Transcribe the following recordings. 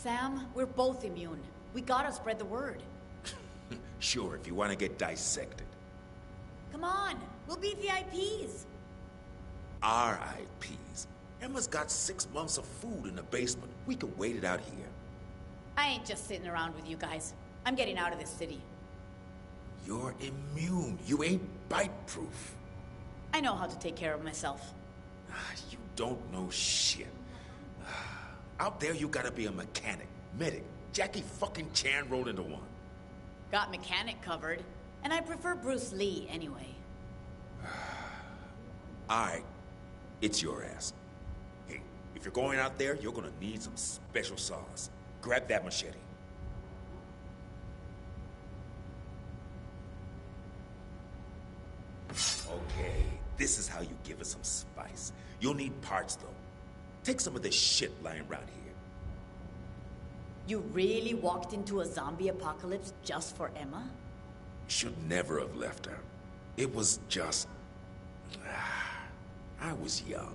Sam, we're both immune. We gotta spread the word. Sure, if you want to get dissected. Come on, we'll be VIPs. RIPs. Emma's got 6 months of food in the basement. We can wait it out here. I ain't just sitting around with you guys. I'm getting out of this city. You're immune. You ain't bite-proof. I know how to take care of myself. You don't know shit. Out there, you gotta be a mechanic, medic. Jackie fucking Chan rolled into one. Got mechanic covered, and I prefer Bruce Lee anyway. Alright, it's your ass. Hey, if you're going out there, you're gonna need some special sauce. Grab that machete. Okay, this is how you give it some spice. You'll need parts, though. Take some of this shit lying around here. You really walked into a zombie apocalypse just for Emma? Should never have left her. It was just... I was young.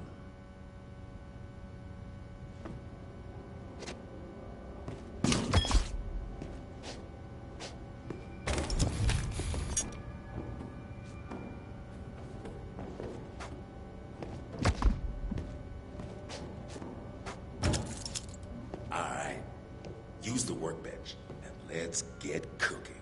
Use the workbench, and let's get cooking.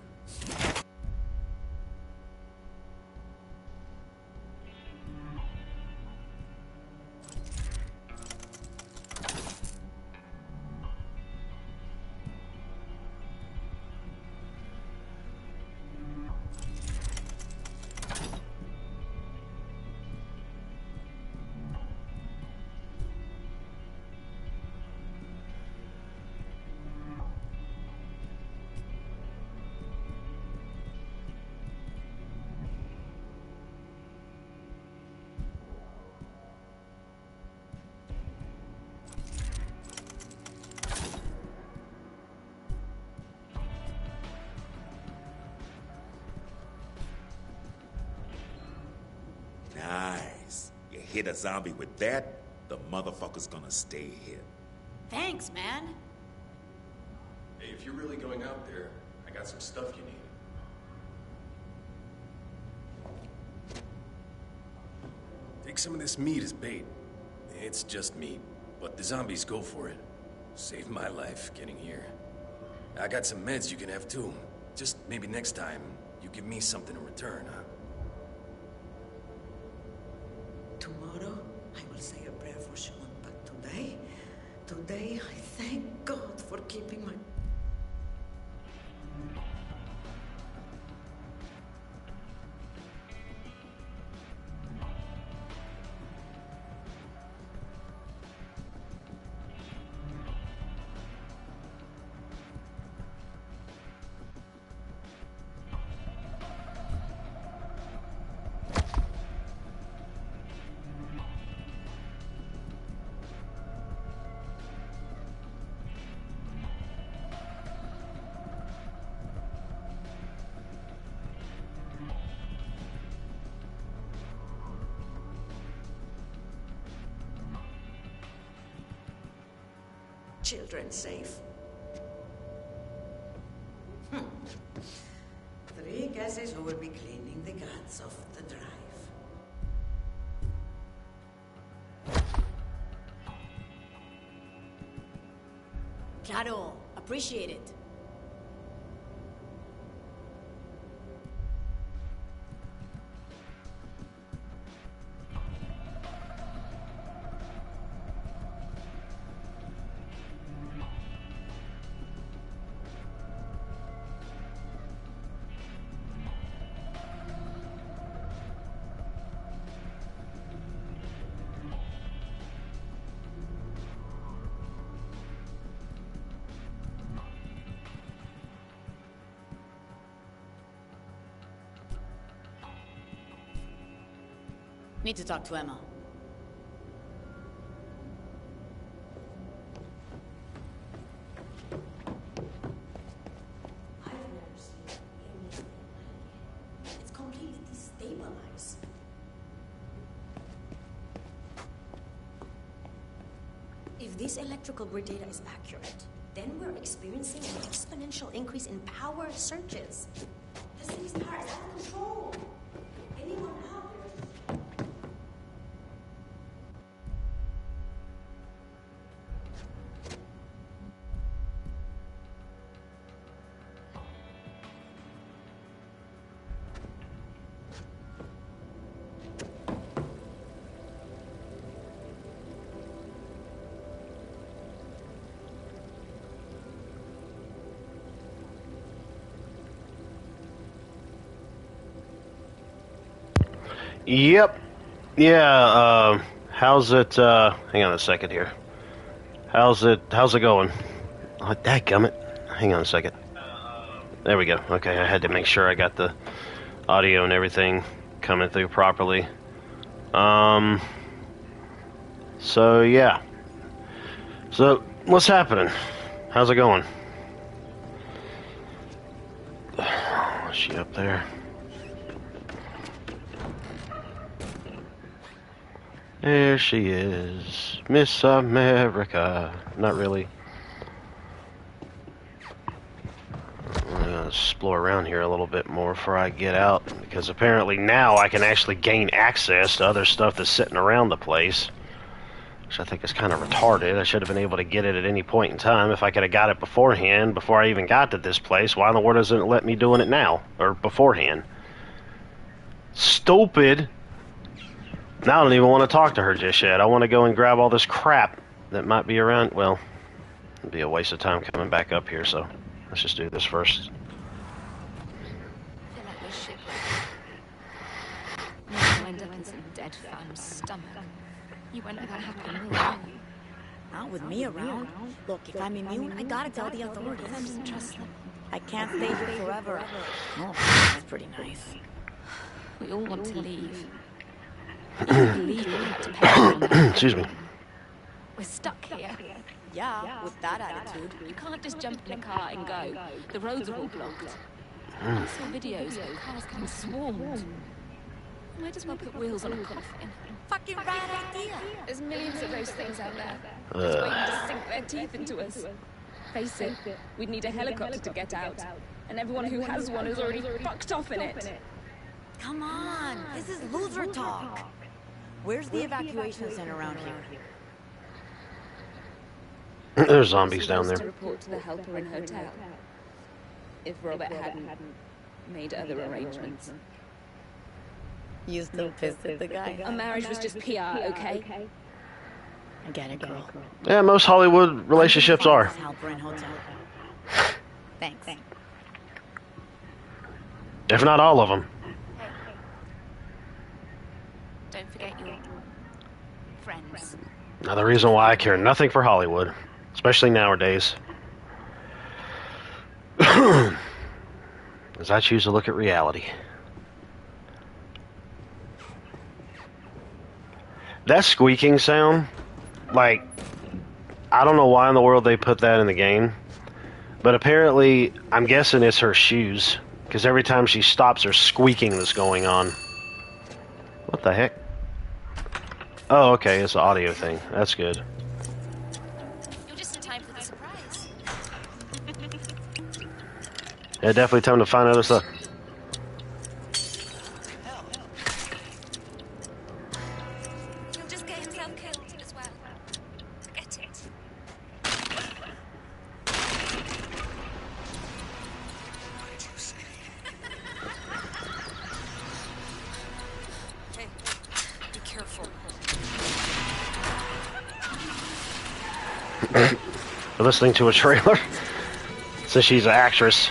Nice. You hit a zombie with that, the motherfucker's gonna stay hit. Thanks, man. Hey, if you're really going out there, I got some stuff you need. Take some of this meat as bait. It's just meat, but the zombies go for it. Saved my life getting here. I got some meds you can have too. Just maybe next time, you give me something in return, huh? Tomorrow, I will say a prayer for Sean, but today, I thank God for keeping my... Children safe. 3 guesses who will be cleaning the guts of the drive. Claro, appreciate it. Need to talk to Emma. I've never seen anything like it. It's completely destabilized. If this electrical grid data is accurate, then we're experiencing an exponential increase in power surges. The city's power is out of control. Anyone out there? Yep. Yeah, how's it, hang on a second here. How's it going? Oh, dadgummit. Hang on a second. There we go. Okay, I had to make sure I got the audio and everything coming through properly. So, yeah. So, what's happening? How's it going? Is she up there? There she is, Miss America. Not really. I'm gonna explore around here a little bit more before I get out, because apparently now I can actually gain access to other stuff that's sitting around the place, which I think is kind of retarded. I should have been able to get it at any point in time. If I could have got it beforehand, before I even got to this place, why in the world doesn't it let me doing it now, or beforehand? Stupid! Now I don't even want to talk to her just yet. I want to go and grab all this crap that might be around. Well, it'd be a waste of time coming back up here, so let's just do this first. I feel like we're shipwrecked. You'll end up in some dead fan's stomach. You won't let that happen, will you? Not with me around. Look, if I'm immune, I gotta tell the authorities. I don't trust them. I can't stay here forever. Oh, that's pretty nice. We all want to leave. You believe we have to pay for them. Excuse me. We're stuck here. Yeah, with that attitude. You can't just jump in a car and go. The roads are all blocked. I saw videos of cars getting swarmed. Might as well put wheels on a coffin. Fucking right idea. There's millions of those things out there. Just waiting to sink their teeth into us. Face it, we'd need a helicopter to get out. And everyone who has one is already fucked off in it. Come on, this is loser talk. Where's the evacuation center around here? There's zombies down To there. report to the helper in hotel. If Robert hadn't made other arrangements. You still pissed at the guy? Our marriage was just PR, okay? I get it, girl. Yeah, most Hollywood relationships are. Helper in hotel. Thanks. If not all of them. Don't forget your friends. Another reason why I care nothing for Hollywood. Especially nowadays. As I choose to look at reality. That squeaking sound, like, I don't know why in the world they put that in the game, but apparently, I'm guessing it's her shoes, because every time she stops, there's squeaking that's going on. What the heck? Oh, okay, it's an audio thing. That's good. You're just in time for the surprise. Yeah, definitely time to find other stuff. He'll just get himself killed as well. Forget it. Hey, be careful. We're listening to a trailer. Since she's an actress.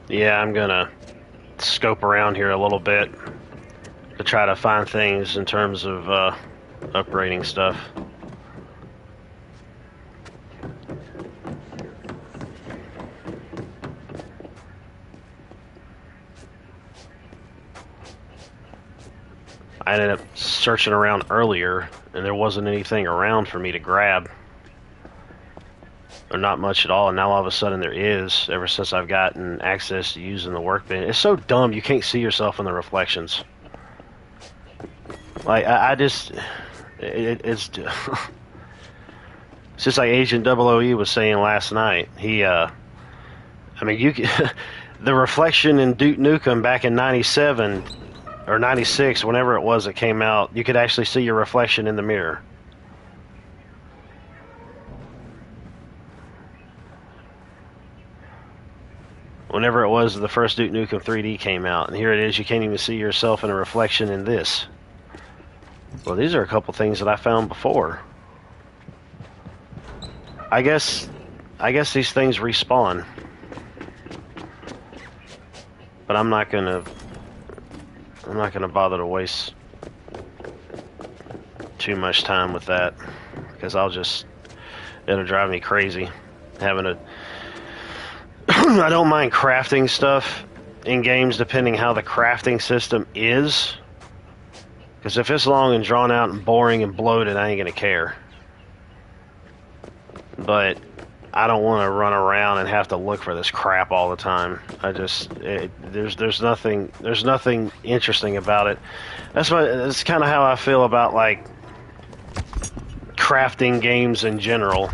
Yeah, I'm gonna scope around here a little bit to try to find things in terms of upgrading stuff. I ended up searching around earlier, and there wasn't anything around for me to grab. or not much at all, and now all of a sudden there is, ever since I've gotten access to using the workbench. It's so dumb you can't see yourself in the reflections. Like, I just... It's just like Agent 00E was saying last night. He, I mean, you the reflection in Duke Nukem back in 97 or 96, whenever it was that came out, you could actually see your reflection in the mirror. Whenever it was the first Duke Nukem 3D came out, and here it is, you can't even see yourself in a reflection in this. Well, these are a couple things that I found before. I guess these things respawn. But I'm not gonna bother to waste too much time with that, because it'll drive me crazy having to I don't mind crafting stuff in games depending how the crafting system is. Because if it's long and drawn out and boring and bloated, I ain't gonna care. But I don't want to run around and have to look for this crap all the time. There's nothing interesting about it. That's kind of how I feel about like crafting games in general,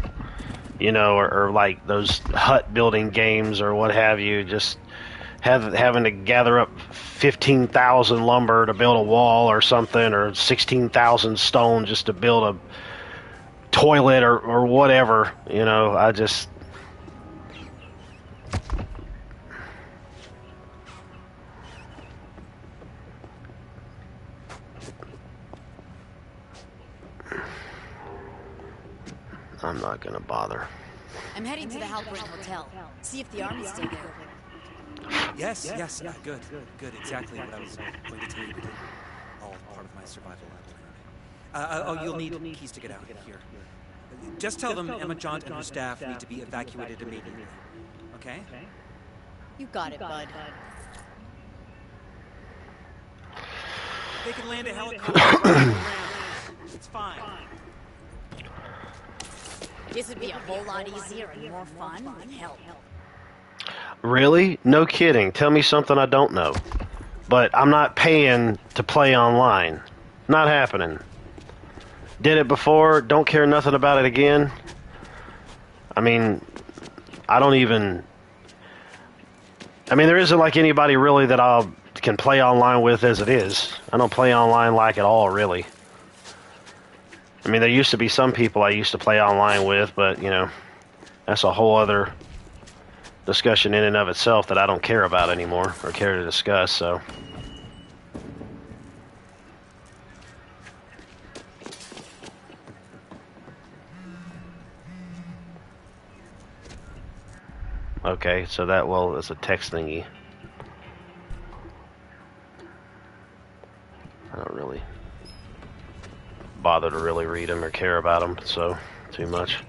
you know, or like those hut building games or what have you. Just having to gather up 15,000 lumber to build a wall or something, or 16,000 stone just to build a toilet or whatever, you know. I'm not gonna bother. I'm heading to the Halpern Hotel. See if the army's still there. Yes, yeah, good. Exactly what I was going to tell you to do. All part of my survival lab. You'll need keys to get out here. Just tell them Emma Jaunt and her staff need to be evacuated immediately. Okay? You got it, bud. They can land a helicopter. It's fine. This would be a whole lot easier and more fun with help. Really? No kidding. Tell me something I don't know. But I'm not paying to play online. Not happening. Did it before, don't care nothing about it again. I mean, there isn't like anybody really that I can play online with as it is. I don't play online like at all, really. I mean, there used to be some people I used to play online with, but, you know, that's a whole other discussion in and of itself that I don't care about anymore, or care to discuss, so... Okay, so it's a text thingy. I don't really bother to really read them or care about them, so too much.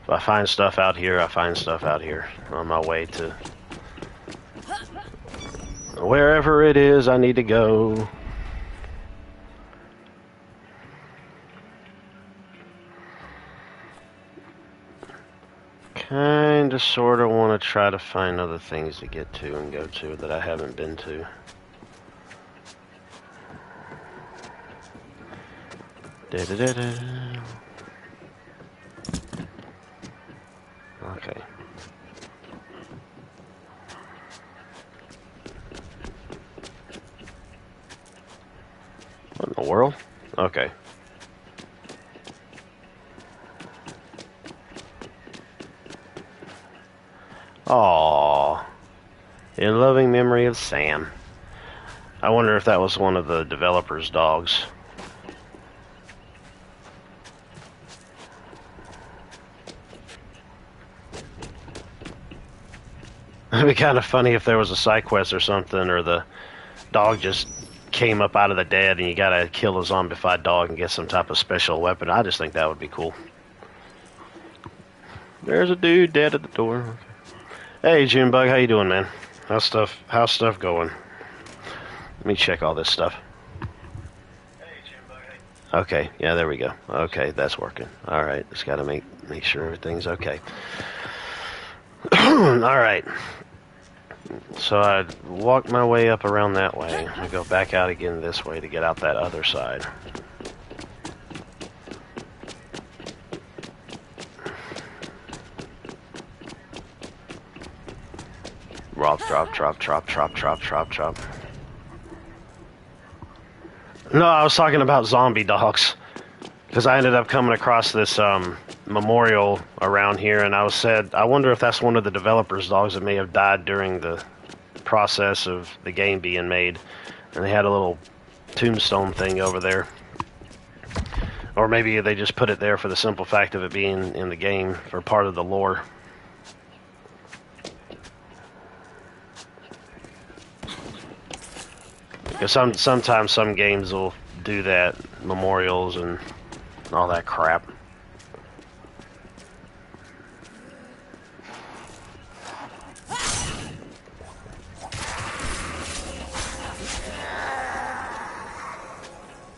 If I find stuff out here, I find stuff out here on my way to wherever it is I need to go. Kinda sorta want to try to find other things to get to and go to that I haven't been to. Da-da-da-da. Okay. What in the world? Okay. Aww. In loving memory of Sam. I wonder if that was one of the developers' dogs. It'd be kind of funny if there was a side quest or something, or the dog just came up out of the dead and you gotta kill a zombified dog and get some type of special weapon. I just think that would be cool. There's a dude dead at the door. Hey, Junebug, how you doing, man? How's stuff going? Let me check all this stuff. Hey, Junebug. Okay, yeah, there we go. Okay, that's working. All right, just got to make sure everything's okay. All right. So I walked my way up around that way. I go back out again this way to get out that other side. Drop. No, I was talking about zombie dogs. Because I ended up coming across this memorial around here, and I wonder if that's one of the developers' dogs that may have died during the process of the game being made. And they had a little tombstone thing over there. Or maybe they just put it there for the simple fact of it being in the game for part of the lore. Because sometimes some games will do that, memorials and all that crap.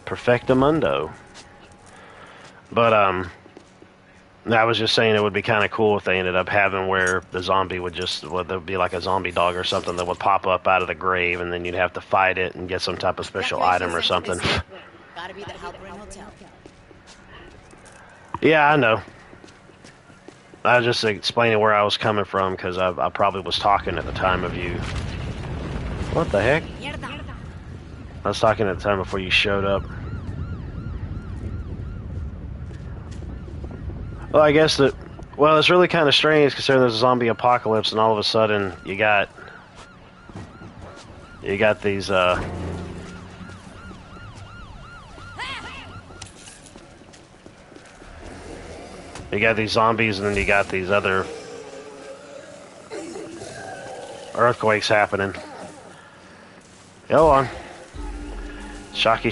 Perfectamundo. But I was just saying it would be kind of cool if they ended up having where the zombie would there'd be like a zombie dog or something that would pop up out of the grave, and then you'd have to fight it and get some type of special item or something. Gotta be the Halperin Hotel. Yeah, I know. I was just explaining where I was coming from because I probably was talking at the time of you. What the heck? I was talking at the time before you showed up. Well, I guess that... Well, it's really kind of strange considering there's a zombie apocalypse and all of a sudden you got these, you got these zombies and then you got these other earthquakes happening. Go on. Shocky.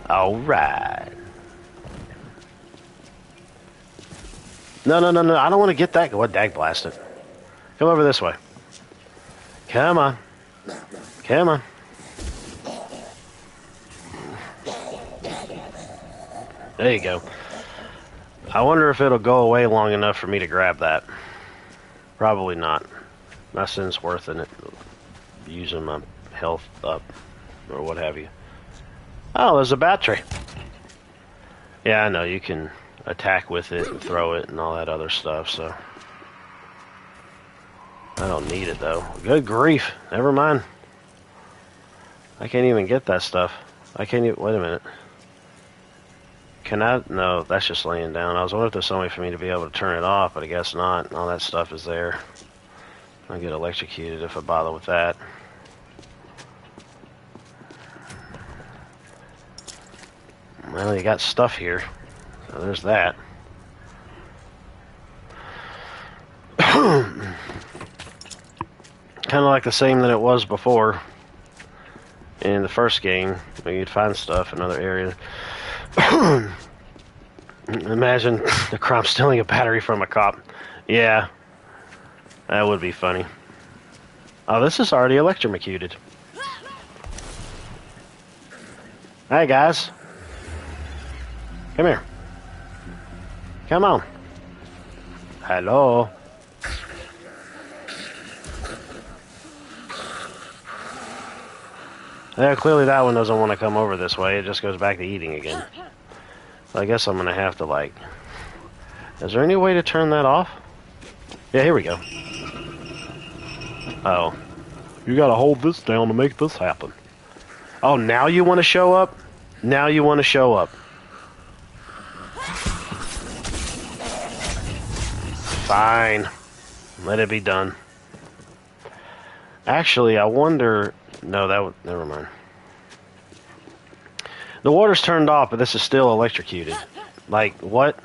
Alright. No. I don't want to get that. What, dag blast it. Come over this way. Come on. There you go. I wonder if it'll go away long enough for me to grab that. Probably not. Nothing's worth in it. Using my health up. Or what have you. Oh, there's a battery. Yeah, I know. You can attack with it and throw it and all that other stuff, so I don't need it though. Good grief, never mind. I can't even get that stuff. I can't even, wait a minute. Can I? No, that's just laying down. I was wondering if there's some way for me to be able to turn it off, but I guess not. All that stuff is there. I'll get electrocuted if I bother with that. Well, you got stuff here. So there's that. Kind of like the same that it was before in the first game, where you'd find stuff in other areas. Imagine the crop stealing a battery from a cop. Yeah, that would be funny. Oh, this is already electrocuted. Hey, guys. Come here. Come on. Hello. Yeah, clearly that one doesn't want to come over this way. It just goes back to eating again. So I guess I'm going to have to, like... Is there any way to turn that off? Yeah, here we go. Oh. You got to hold this down to make this happen. Oh, now you want to show up? Now you want to show up. Fine. Let it be done. Actually, I wonder... No, that would... Never mind. The water's turned off, but this is still electrocuted. Like, what?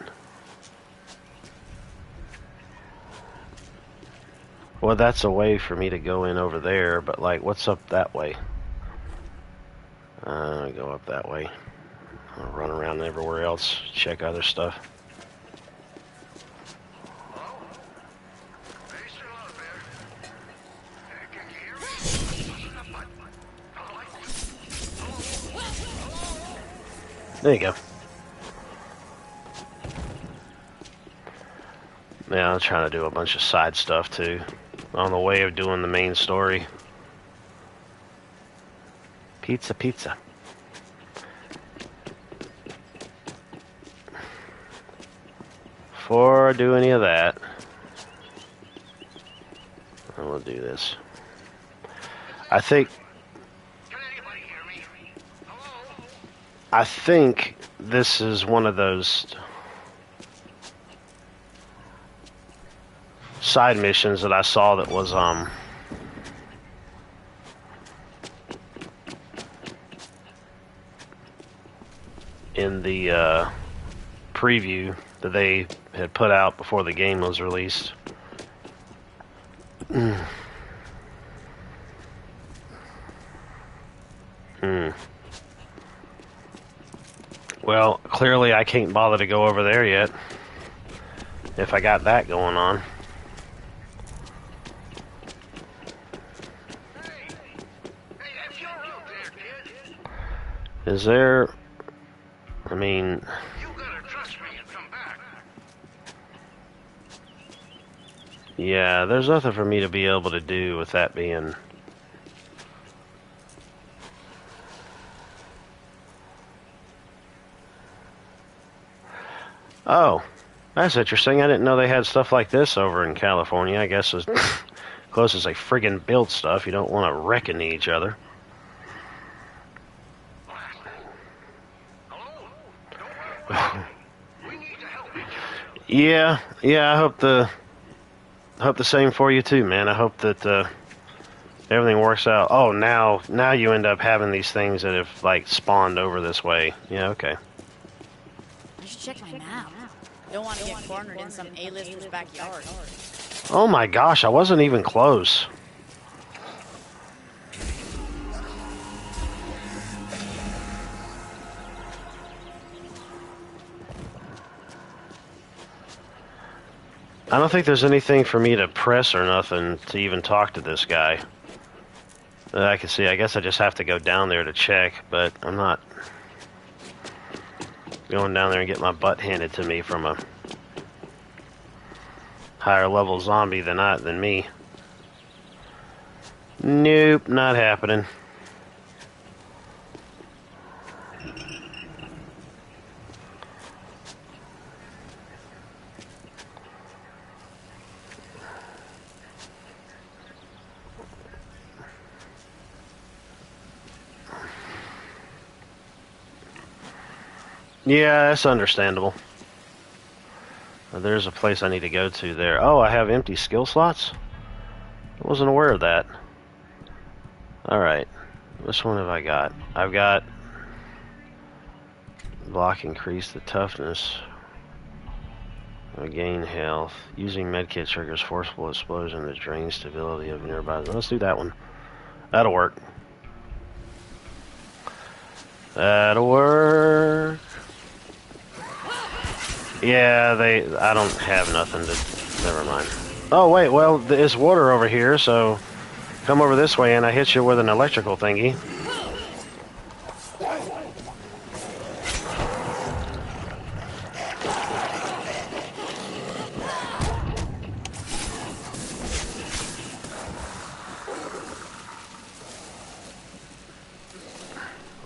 Well, that's a way for me to go in over there, but, like, what's up that way? Go up that way. I'll run around everywhere else, check other stuff. There you go. Yeah, I'm trying to do a bunch of side stuff too, on the way of doing the main story. Pizza, pizza. Before I do any of that, I'm gonna do this. I think this is one of those side missions that I saw that was in the preview that they had put out before the game was released. Well, clearly I can't bother to go over there yet if I got that going on. Is there... I mean... You gotta trust me and come back. Yeah, there's nothing for me to be able to do with that being... Oh, that's interesting. I didn't know they had stuff like this over in California. I guess as close as they friggin' build stuff, you don't want to wreck into each other. Yeah, I hope the same for you too, man. I hope that everything works out. Oh, now you end up having these things that have like spawned over this way. Yeah, okay. I should check my map. Don't want to get cornered in some A-lister's backyard. Oh my gosh, I wasn't even close. I don't think there's anything for me to press or nothing to even talk to this guy that I can see. I guess I just have to go down there to check, but I'm not going down there and get my butt handed to me from a higher level zombie than me. Nope, not happening. Yeah, that's understandable. There's a place I need to go to there. Oh, I have empty skill slots? I wasn't aware of that. Alright. Which one have I got? I've got... block, increase the toughness. Gain health. Using medkit triggers forcible explosion that drains stability of nearby... Let's do that one. That'll work. That'll work. Yeah, I don't have nothing to... Never mind. Oh, wait, well, there's water over here, so... Come over this way and I hit you with an electrical thingy.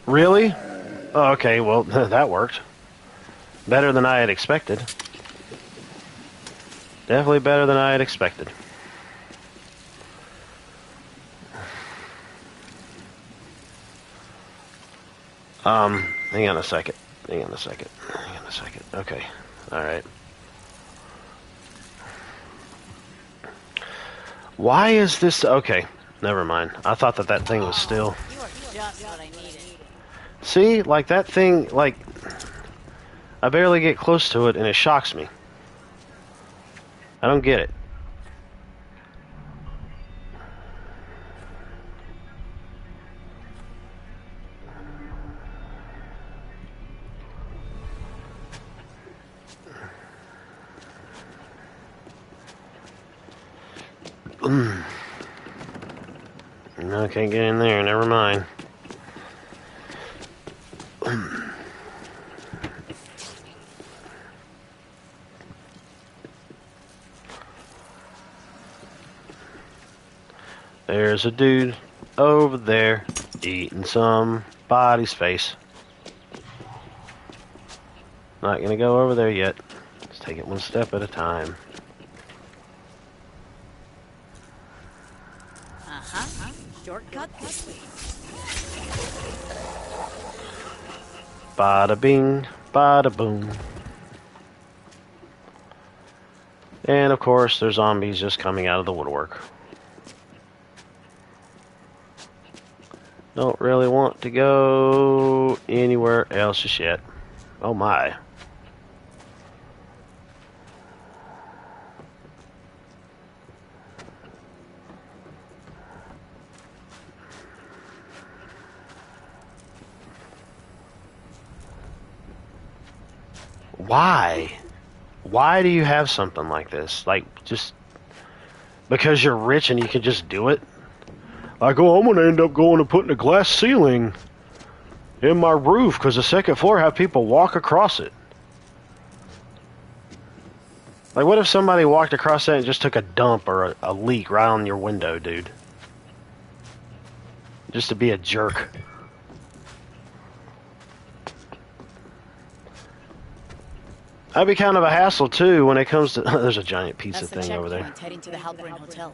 Really? Oh, okay, well, that worked. Better than I had expected. Definitely better than I had expected. Hang on a second. Okay, alright. Why is this... Okay, never mind. I thought that thing was still... You are just what I needed. See, like that thing, like... I barely get close to it and it shocks me. I don't get it. No, can't get in there, never mind. There's a dude over there eating somebody's face. Not gonna go over there yet. Let's take it one step at a time. Shortcut this way. Bada bing, bada boom. And of course, there's zombies just coming out of the woodwork. Don't really want to go anywhere else just yet. Oh my. Why? Why do you have something like this? Like, just because you're rich and you can just do it? Like, oh, I'm going to end up going and putting a glass ceiling in my roof because the second floor have people walk across it. Like, what if somebody walked across that and just took a dump or a leak right on your window, dude? Just to be a jerk. That'd be kind of a hassle, too, when it comes to... There's a giant pizza thing over there. Heading to the Halperin Hotel.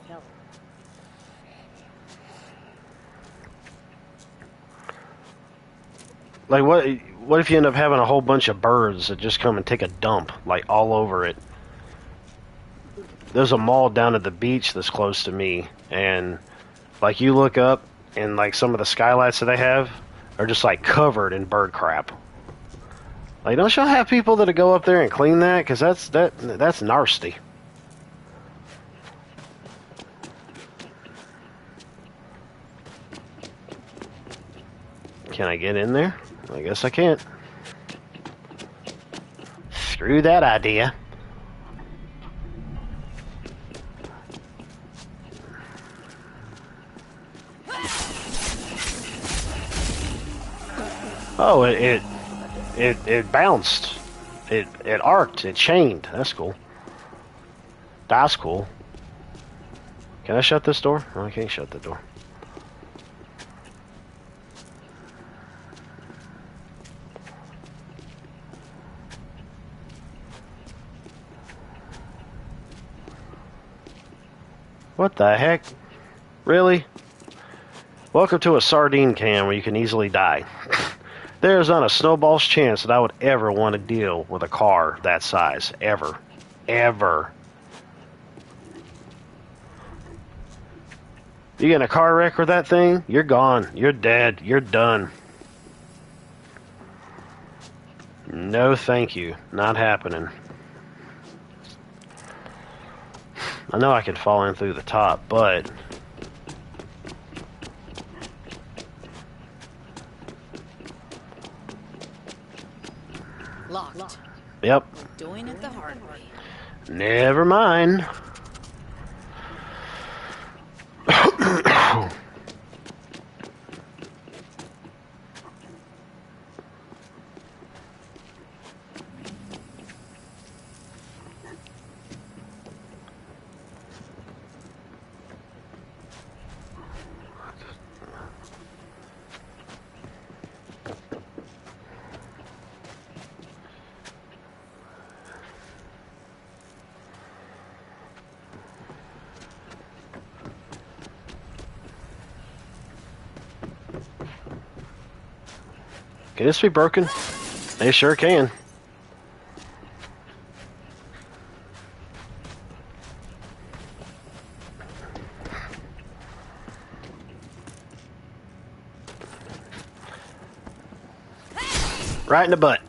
Like, what if you end up having a whole bunch of birds that just come and take a dump, like, all over it? There's a mall down at the beach that's close to me, and, like, you look up, and, like, some of the skylights that they have are just, like, covered in bird crap. Like, don't y'all have people that go up there and clean that? Because that's nasty. Can I get in there? I guess I can't. Screw that idea. Oh, it bounced. It arced. It chained. That's cool. That's cool. Can I shut this door? No, I can't shut the door. What the heck? Really? Welcome to a sardine can where you can easily die. There's not a snowball's chance that I would ever want to deal with a car that size. Ever. Ever. You get in a car wreck with that thing, you're gone. You're dead. You're done. No thank you. Not happening. I know I could fall in through the top, but... Locked. Yep. We're doing it the hard way. Never mind. Can this be broken? They sure can. Right in the butt.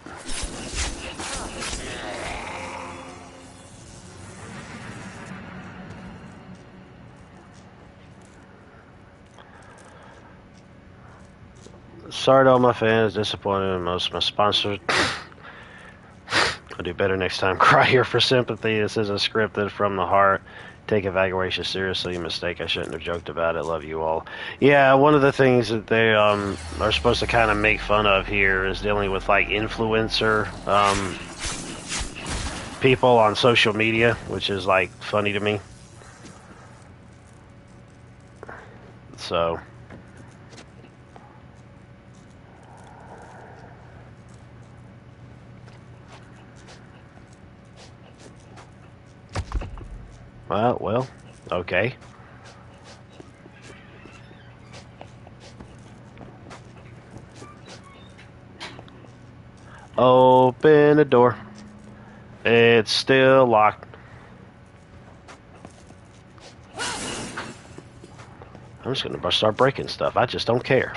Sorry to all my fans, disappointed in most of my sponsors. I'll do better next time. Cry here for sympathy. This isn't scripted, from the heart. Take evaluation seriously. Mistake. I shouldn't have joked about it. Love you all. Yeah, one of the things that they are supposed to kind of make fun of here is dealing with like influencer people on social media, which is like funny to me. so... Well, okay. Open the door. It's still locked. I'm just gonna start breaking stuff. I just don't care.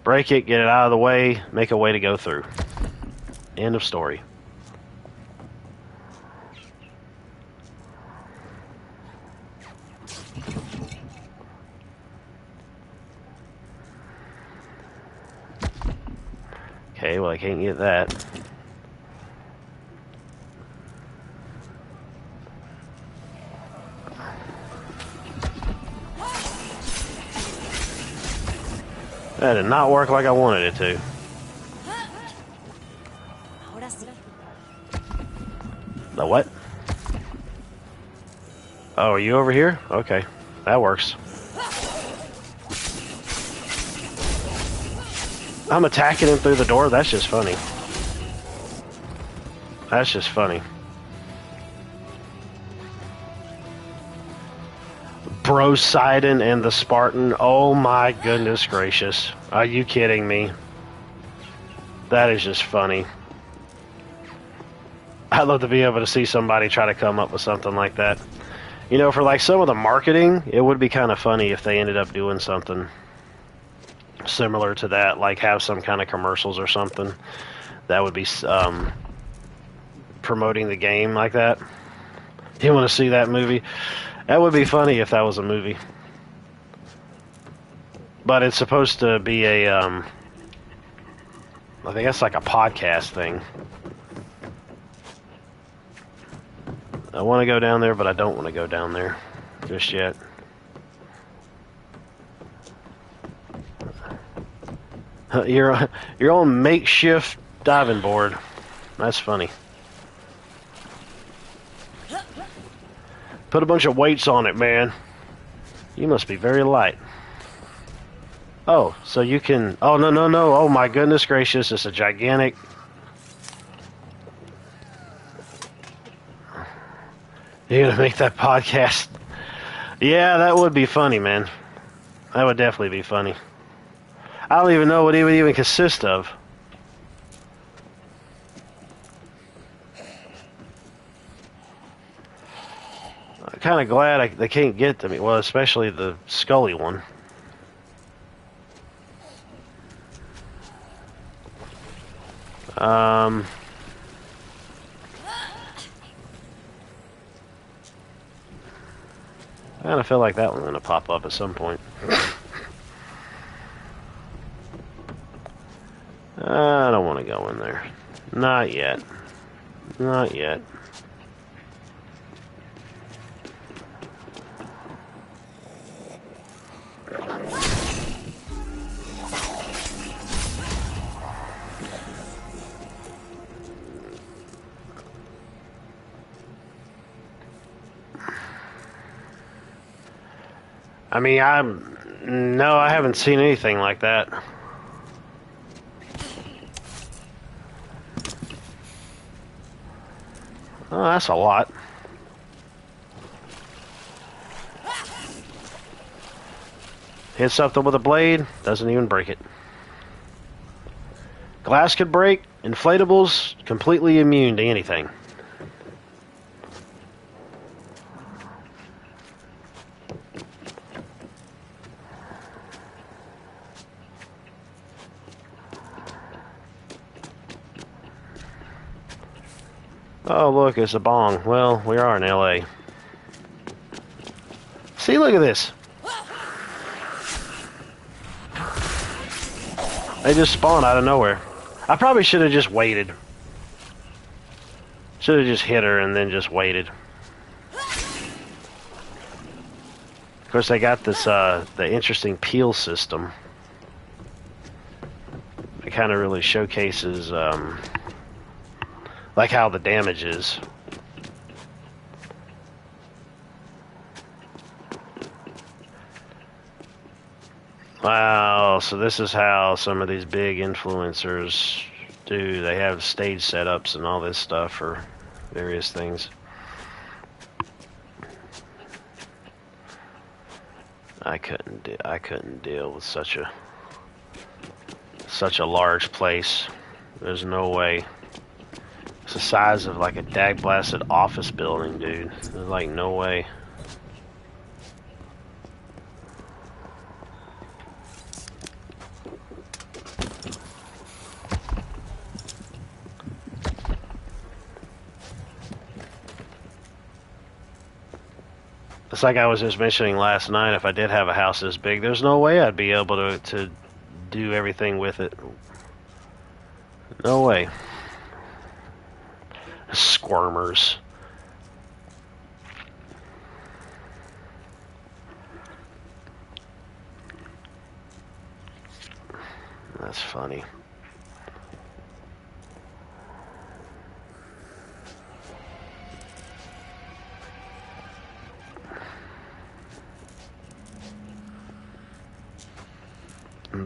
Break it, get it out of the way, make a way to go through. End of story. Okay, well I can't get that. That did not work like I wanted it to. The what? Oh, are you over here? Okay, that works. I'm attacking him through the door? That's just funny. That's just funny. Poseidon and the Spartan. Oh my goodness gracious. Are you kidding me? That is just funny. I'd love to be able to see somebody try to come up with something like that. You know, for like some of the marketing, it would be kind of funny if they ended up doing something similar to that, like have some kind of commercials or something that would be promoting the game like that. You want to see that movie? That would be funny if that was a movie. But it's supposed to be a, I think that's like a podcast thing. I want to go down there, but I don't want to go down there just yet. You're on makeshift diving board. That's funny. Put a bunch of weights on it, man. You must be very light. Oh, so you can... Oh, no. Oh, my goodness gracious. It's a gigantic... You're going to make that podcast? Yeah, that would be funny, man. That would definitely be funny. I don't even know what it would even consist of. I'm kind of glad they can't get to me. Well, especially the Scully one. I kind of feel like that one's going to pop up at some point. I don't want to go in there. Not yet. Not yet. I mean, no, I haven't seen anything like that. Oh, that's a lot. Hit something with a blade, doesn't even break it. Glass could break, inflatables, completely immune to anything. Oh, look, it's a bong. Well, we are in LA. See, look at this. They just spawn out of nowhere. I probably should have just waited. Should have just hit her and then just waited. Of course, they got this, the interesting peel system. It kind of really showcases, like how the damage is. Wow, so this is how some of these big influencers do. They have stage setups and all this stuff for various things. I couldn't deal with such a large place. There's no way. It's the size of like a dag-blasted office building, dude. There's like no way. It's like I was just mentioning last night, if I did have a house this big, there's no way I'd be able to do everything with it. No way. Squirmers. That's funny.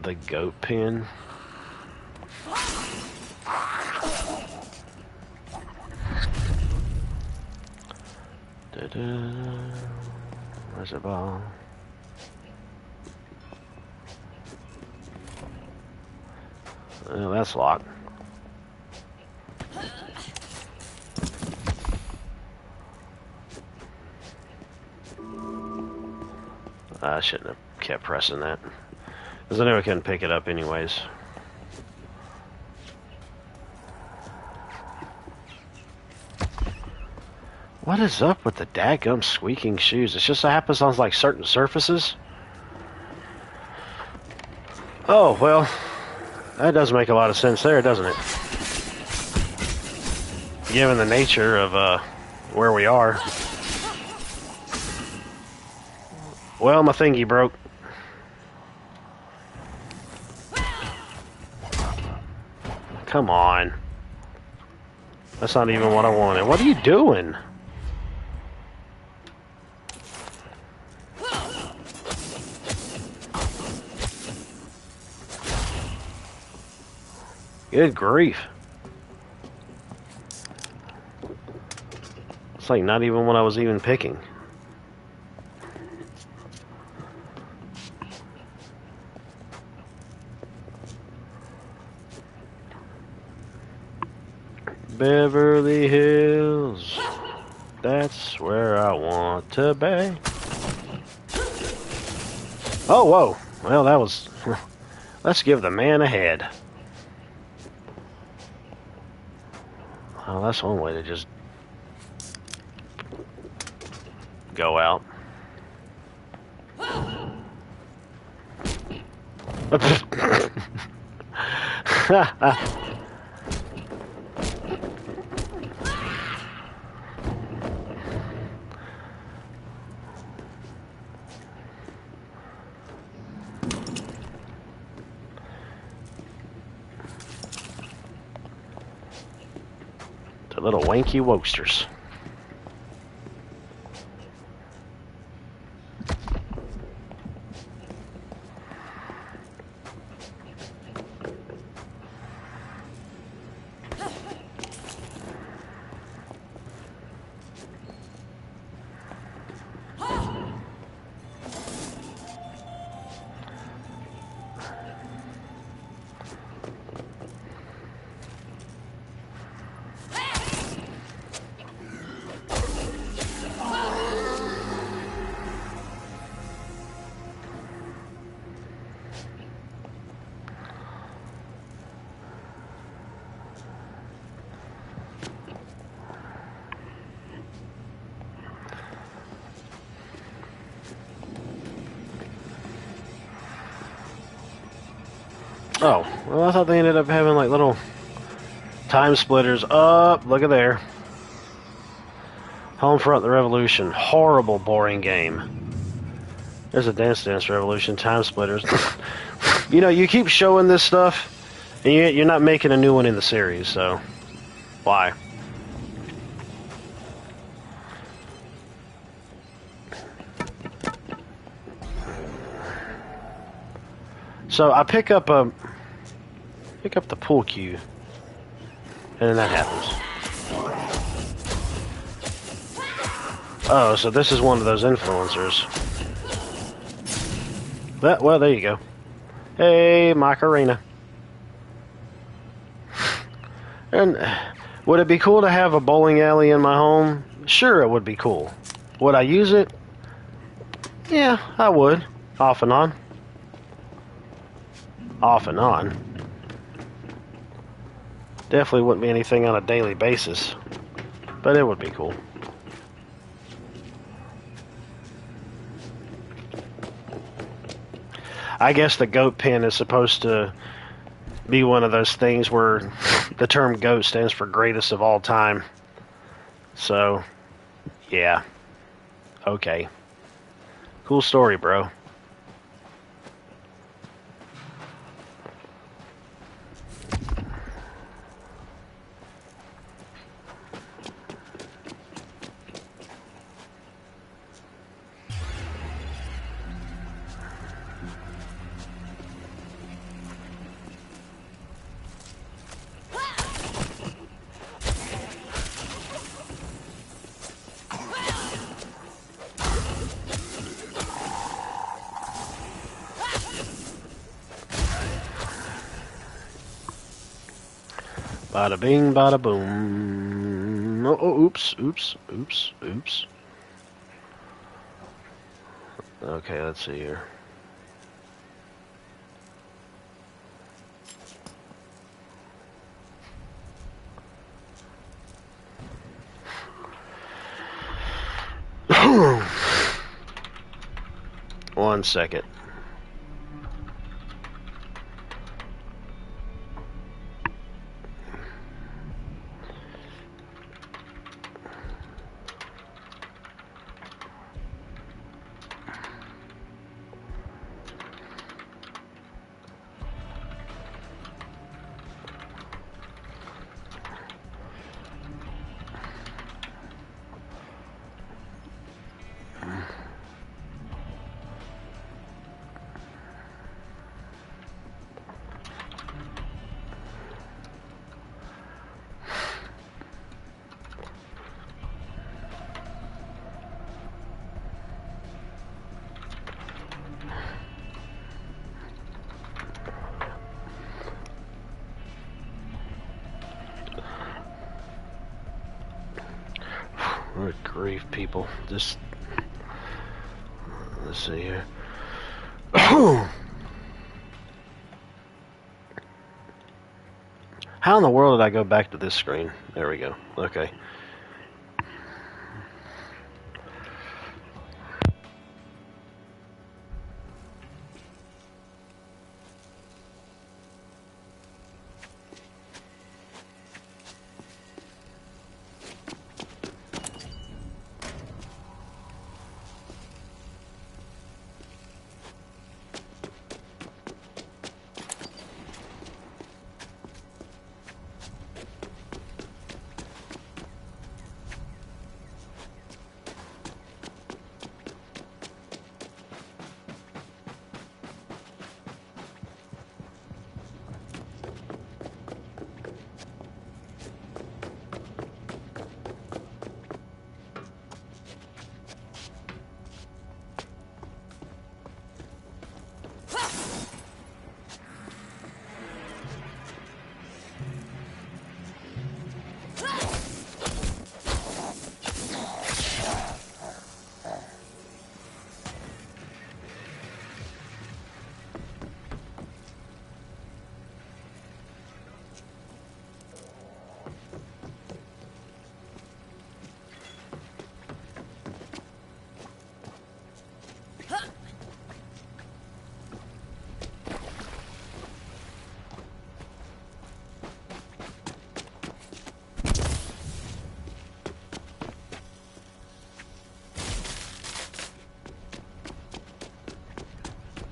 The goat pen. Where's the ball? Oh, that's locked. I shouldn't have kept pressing that. Because I knew I couldn't pick it up anyways. What is up with the daggum squeaking shoes? It just so happens on like certain surfaces. Oh, well, that does make a lot of sense there, doesn't it? Given the nature of where we are. Well, my thingy broke. Come on. That's not even what I wanted. What are you doing? Good grief. It's like not even what I was even picking. Beverly Hills, that's where I want to be. Oh, whoa. Well, that was... Let's give the man a head. Well, that's one way to just go out. The little wanky wokesters. Oh, well, I thought they ended up having like little time splitters. Look at there. Homefront the Revolution. Horrible, boring game. There's a Dance Dance Revolution. Time splitters. You know, you keep showing this stuff, and you're not making a new one in the series, so why? So I pick up the pool cue, and then that happens. Oh, so this is one of those influencers. Well, there you go. Hey, Macarena. And would it be cool to have a bowling alley in my home? Sure, it would be cool. Would I use it? Yeah, I would. Off and on. Off and on. Definitely wouldn't be anything on a daily basis. But it would be cool. I guess the goat pen is supposed to be one of those things where the term GOAT stands for greatest of all time. So, yeah. Okay. Cool story, bro. Bada bing, bada boom. Oh, oops. Okay, let's see here. One second. Good grief, people. Just... let's see here. How in the world did I go back to this screen? There we go. Okay.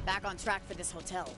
Back on track for this hotel.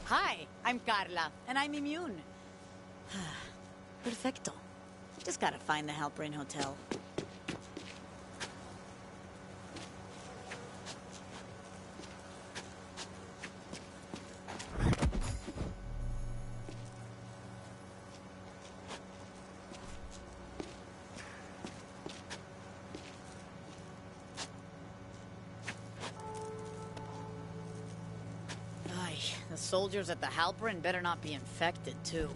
Hi, I'm Carla, and I'm immune. Perfecto. Just gotta find the Halperin Hotel. Ay, the soldiers at the Halperin better not be infected, too.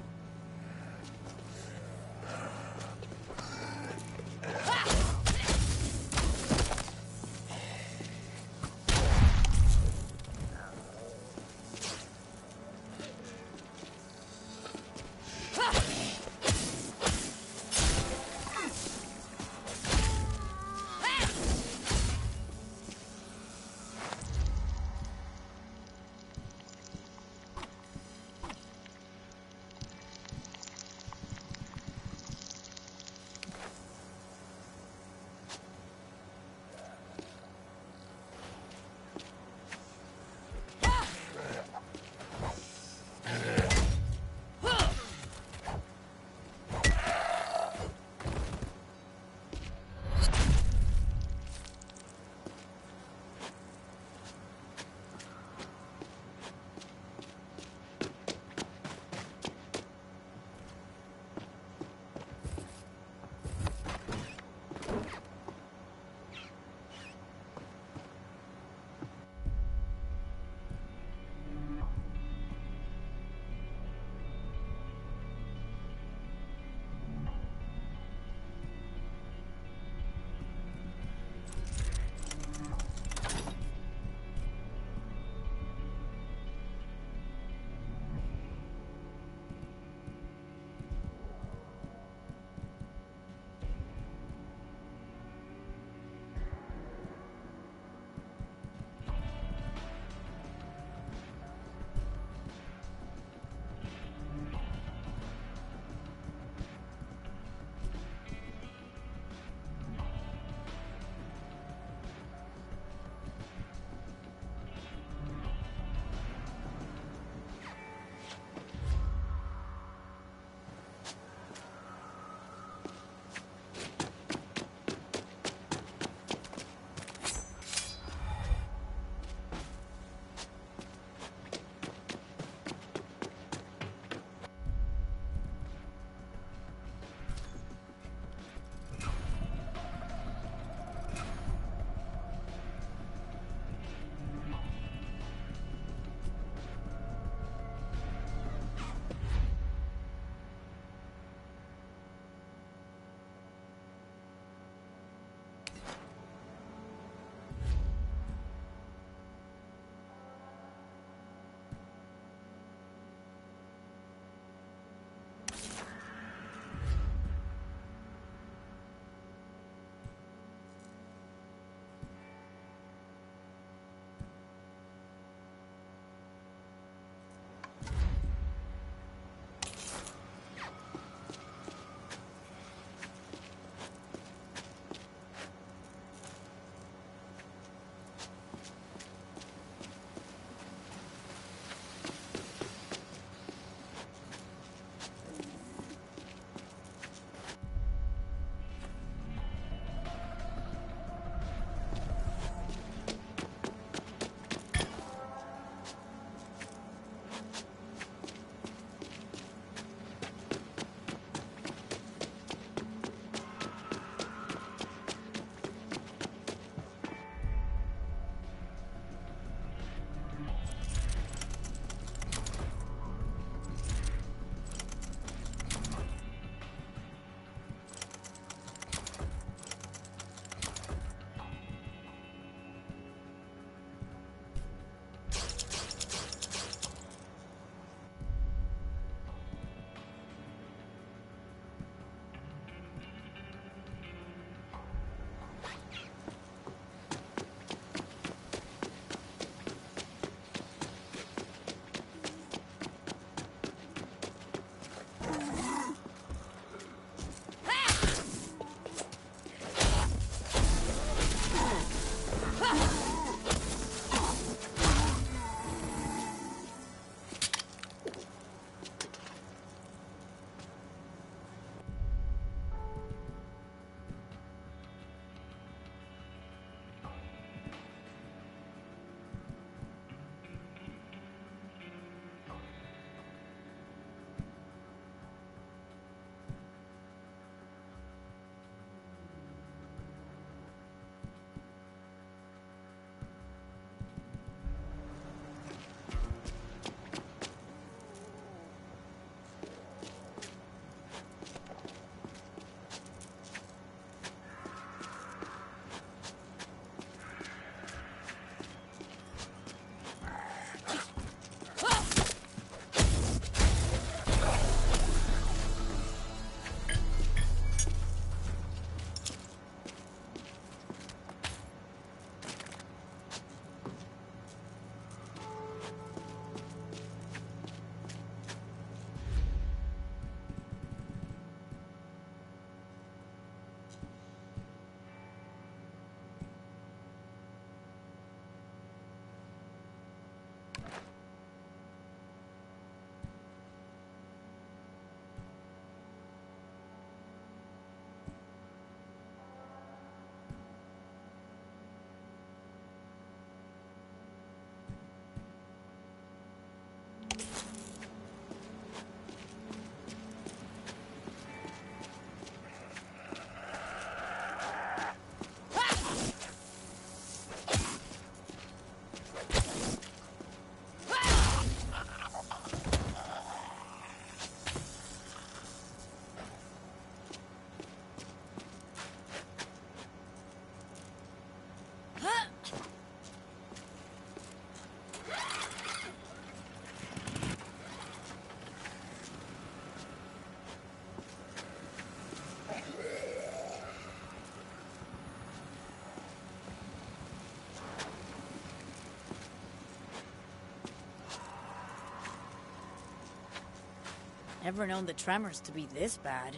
Never known the tremors to be this bad.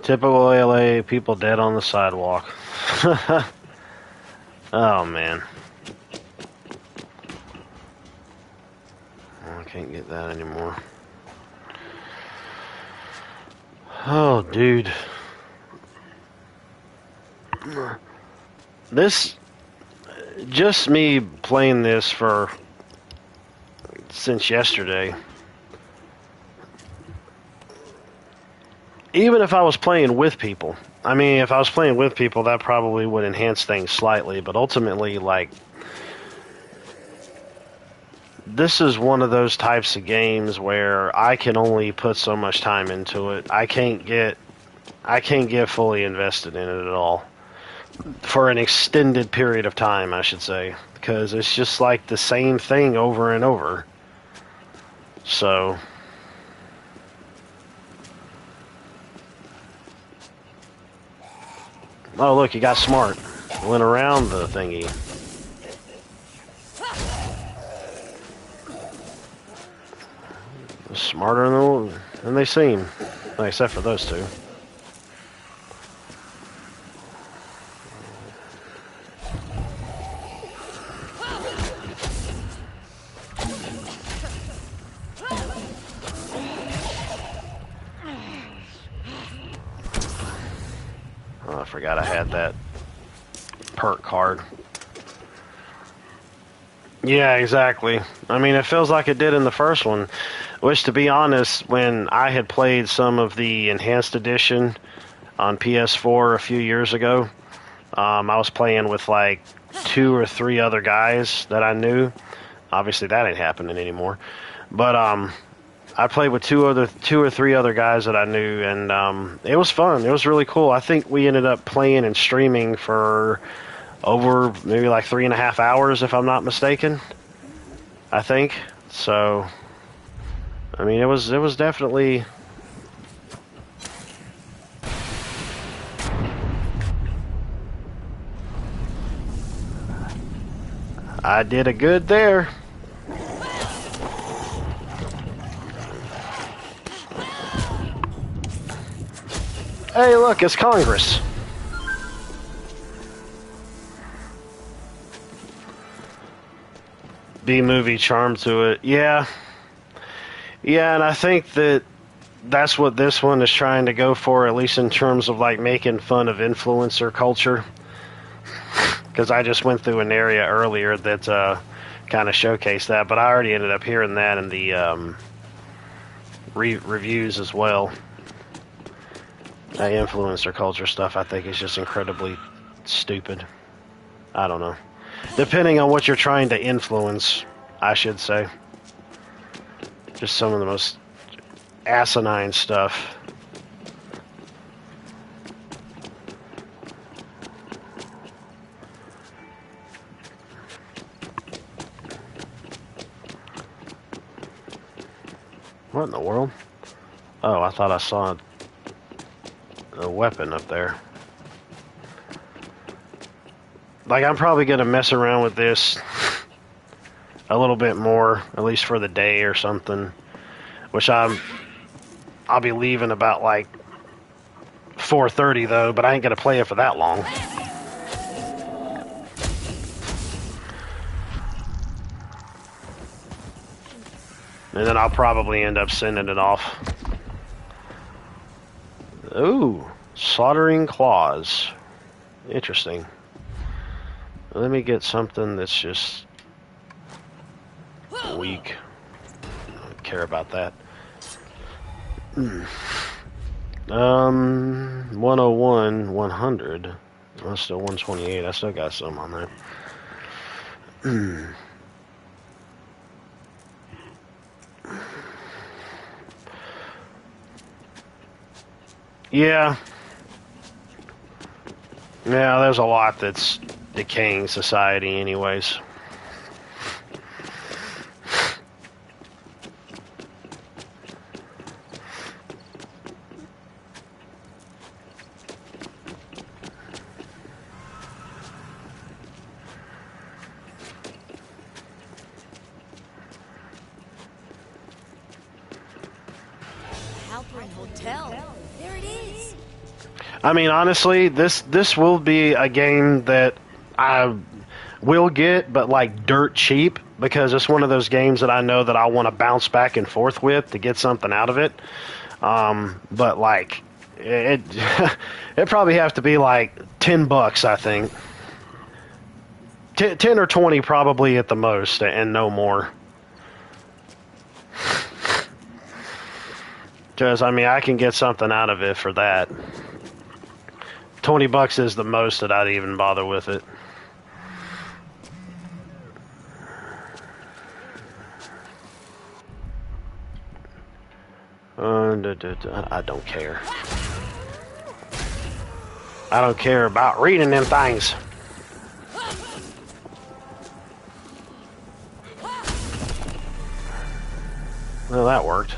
Typical LA, people dead on the sidewalk. Oh, man. Oh, I can't get that anymore. Oh, dude. This... Just me playing this for... since yesterday. Even if I was playing with people, I mean, if I was playing with people, that probably would enhance things slightly, but ultimately, like, this is one of those types of games where I can only put so much time into it. I can't get fully invested in it at all. For an extended period of time, I should say, because it's just like the same thing over and over. So... Oh, look, he got smart. Went around the thingy. Smarter than they seem. Well, except for those two. I forgot I had that perk card. Yeah, exactly. I mean, it feels like it did in the first one. Which, to be honest, when I had played some of the Enhanced Edition on PS4 a few years ago, I was playing with like 2 or 3 other guys that I knew. Obviously, that ain't happening anymore. But I played with 2 or 3 other guys that I knew, and it was fun. It was really cool. I think we ended up playing and streaming for over maybe like 3.5 hours, if I'm not mistaken. I think so. I mean, it was definitely. I did a good there. Hey, look, it's Congress. B-movie charm to it. Yeah. Yeah, and I think that's what this one is trying to go for, at least in terms of like making fun of influencer culture. Because I just went through an area earlier that kind of showcased that, but I already ended up hearing that in the reviews as well. That influencer culture stuff, I think, is just incredibly stupid. I don't know. Depending on what you're trying to influence, I should say. Just some of the most asinine stuff. What in the world? Oh, I thought I saw a weapon up there. Like, I'm probably going to mess around with this a little bit more, at least for the day or something. Which I'll be leaving about like 4:30 though, but I ain't going to play it for that long. And then I'll probably end up sending it off. Ooh, slaughtering claws. Interesting. Let me get something that's just weak. I don't care about that. 101, 100. That's still 128. I still got some on there. Yeah. Yeah, there's a lot that's decaying society anyways. Halperin Hotel. There it is. I mean, honestly, this will be a game that I will get, but like dirt cheap, because it's one of those games that I know that I want to bounce back and forth with to get something out of it. But like, it probably have to be like $10, I think. 10 or 20 probably at the most, and no more. Because, I mean, I can get something out of it for that. $20 is the most that I'd even bother with it. I don't care. I don't care about reading them things. Well, that worked.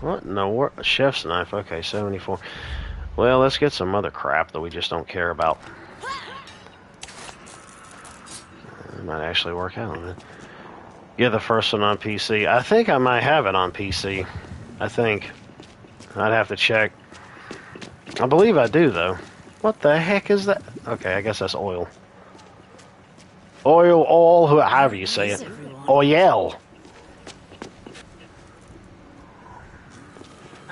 What in the world? Chef's knife. Okay, 74. Well, let's get some other crap that we just don't care about. It might actually work out on it. Get the first one on PC. I think I might have it on PC. I think. I'd have to check. I believe I do, though. What the heck is that? Okay, I guess that's oil. Oil, however you say it. Oil.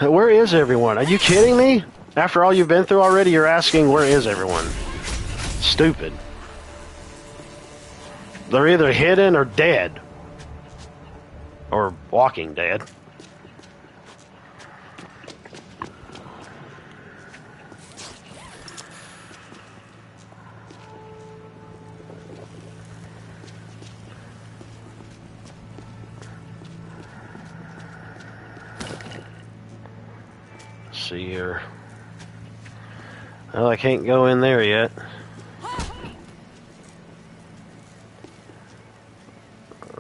Where is everyone? Are you kidding me? After all you've been through already, you're asking where is everyone? Stupid. They're either hidden or dead. Or walking dead. See here. Well, I can't go in there yet.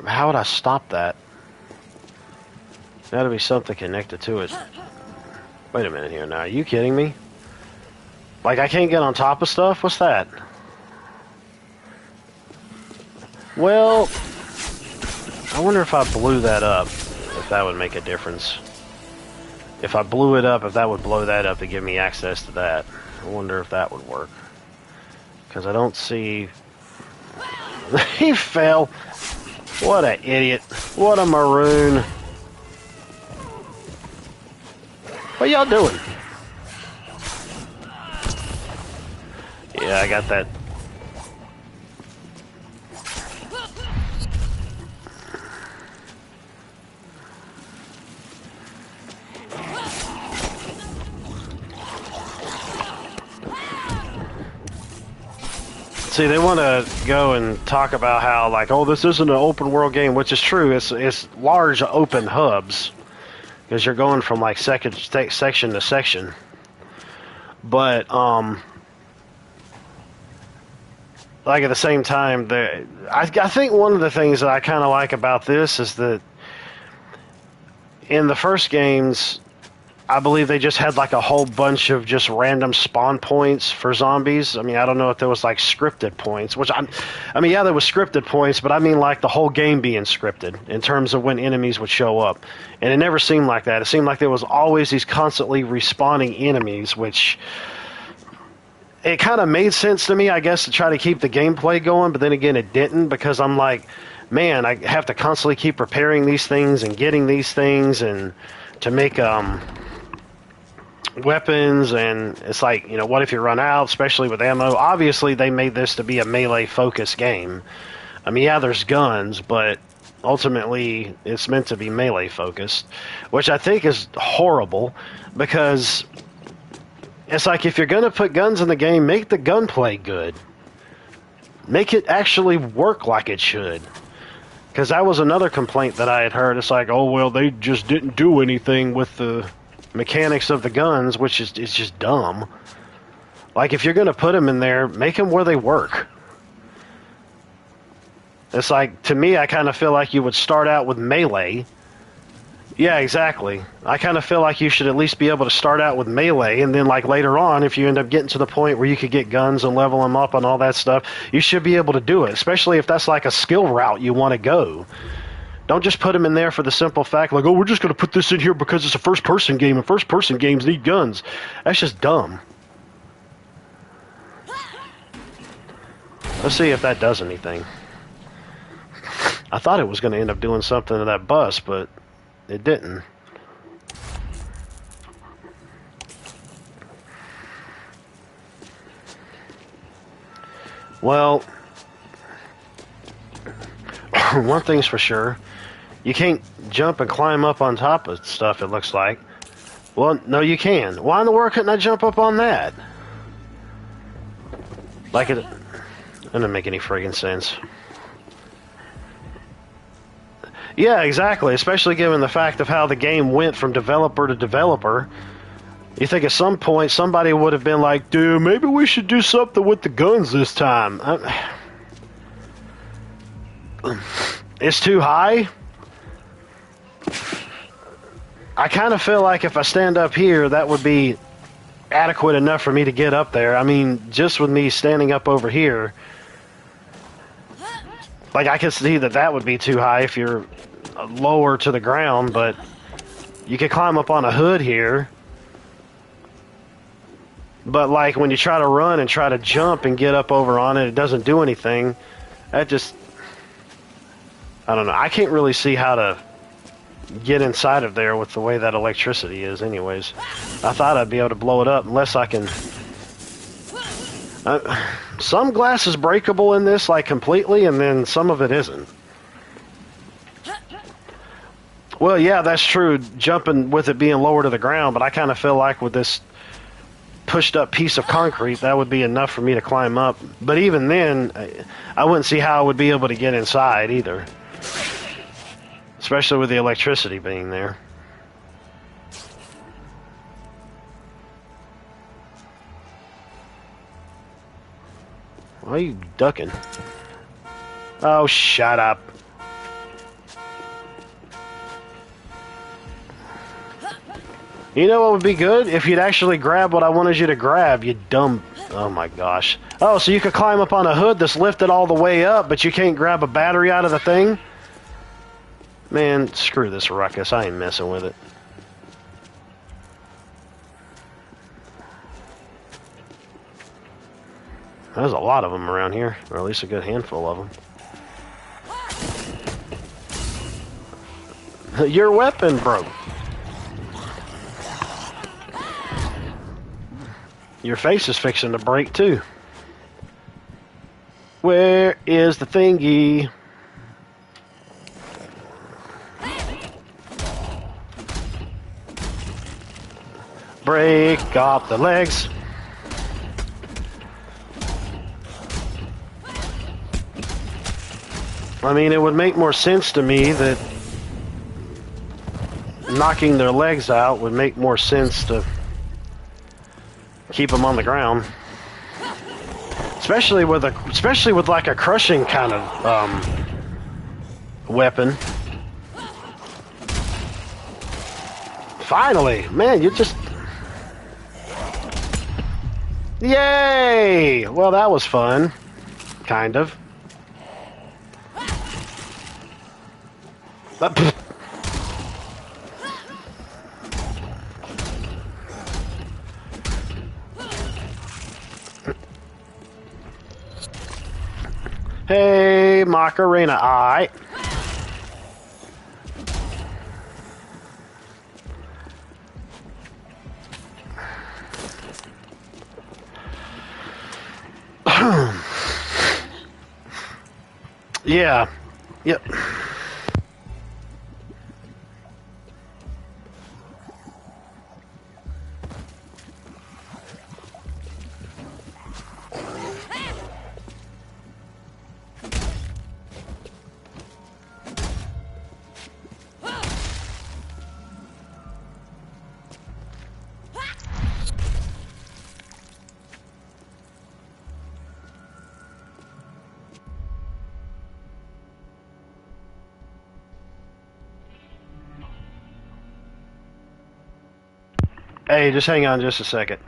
How would I stop that? Gotta be something connected to it. Wait a minute here now. Are you kidding me? Like I can't get on top of stuff? What's that? Well, I wonder if I blew that up, if that would make a difference. If I blew it up, if that would blow that up to give me access to that. I wonder if that would work. Because I don't see... He fell. What an idiot. What a maroon. What y'all doing? Yeah, I got that. See, they want to go and talk about how, like, oh, this isn't an open world game, which is true. It's large open hubs because you're going from like section to section. But like at the same time, I think one of the things that I kind of like about this is that in the first games, I believe they just had like a whole bunch of just random spawn points for zombies. I mean, I don't know if there was like scripted points, which I mean, yeah, there was scripted points, but I mean like the whole game being scripted in terms of when enemies would show up. And it never seemed like that. It seemed like there was always these constantly respawning enemies, which it kind of made sense to me, I guess, to try to keep the gameplay going, but then again, it didn't, because I'm like, man, I have to constantly keep repairing these things and getting these things and to make weapons, and it's like, you know, what if you run out, especially with ammo? Obviously, they made this to be a melee-focused game. I mean, yeah, there's guns, but ultimately, it's meant to be melee-focused, which I think is horrible, because it's like, if you're going to put guns in the game, make the gunplay good. Make it actually work like it should. Because that was another complaint that I had heard. It's like, oh, well, they just didn't do anything with the mechanics of the guns, which is just dumb. Like, if you're going to put them in there, make them where they work. It's like, to me, I kind of feel like you would start out with melee. Yeah, exactly. I kind of feel like you should at least be able to start out with melee, and then, like, later on, if you end up getting to the point where you could get guns and level them up and all that stuff, you should be able to do it, especially if that's like a skill route you want to go. Don't just put them in there for the simple fact, like, oh, we're just going to put this in here because it's a first-person game, and first-person games need guns. That's just dumb. Let's see if that does anything. I thought it was going to end up doing something to that bus, but it didn't. Well, one thing's for sure. You can't jump and climb up on top of stuff, it looks like. Well, no, you can. Why in the world couldn't I jump up on that? Like, it doesn't make any friggin' sense. Yeah, exactly, especially given the fact of how the game went from developer to developer. You think at some point somebody would have been like, dude, maybe we should do something with the guns this time. It's too high. I kind of feel like if I stand up here, that would be adequate enough for me to get up there. I mean, just with me standing up over here, like, I can see that that would be too high if you're lower to the ground, but you could climb up on a hood here. But, like, when you try to run and try to jump and get up over on it, it doesn't do anything. That just... I don't know. I can't really see how to get inside of there with the way that electricity is anyways. I thought I'd be able to blow it up unless I can... some glass is breakable in this, like, completely, and then some of it isn't. Well, yeah, that's true, jumping with it being lower to the ground, but I kind of feel like with this pushed up piece of concrete, that would be enough for me to climb up. But even then, I wouldn't see how I would be able to get inside either. Especially with the electricity being there. Why are you ducking? Oh, shut up. You know what would be good? If you'd actually grab what I wanted you to grab, you dumb... Oh my gosh. Oh, so you could climb up on a hood that's lifted all the way up, but you can't grab a battery out of the thing? Man, screw this ruckus. I ain't messing with it. There's a lot of them around here, or at least a good handful of them. Your weapon broke. Your face is fixing to break, too. Where is the thingy? Break off the legs. I mean, it would make more sense to me that knocking their legs out would make more sense to keep them on the ground. Especially with like a crushing kind of weapon. Finally, man, you just... Yay! Well, that was fun. Kind of. Hey, Macarena, aight. Yeah. Yep. Hey, just hang on just a second.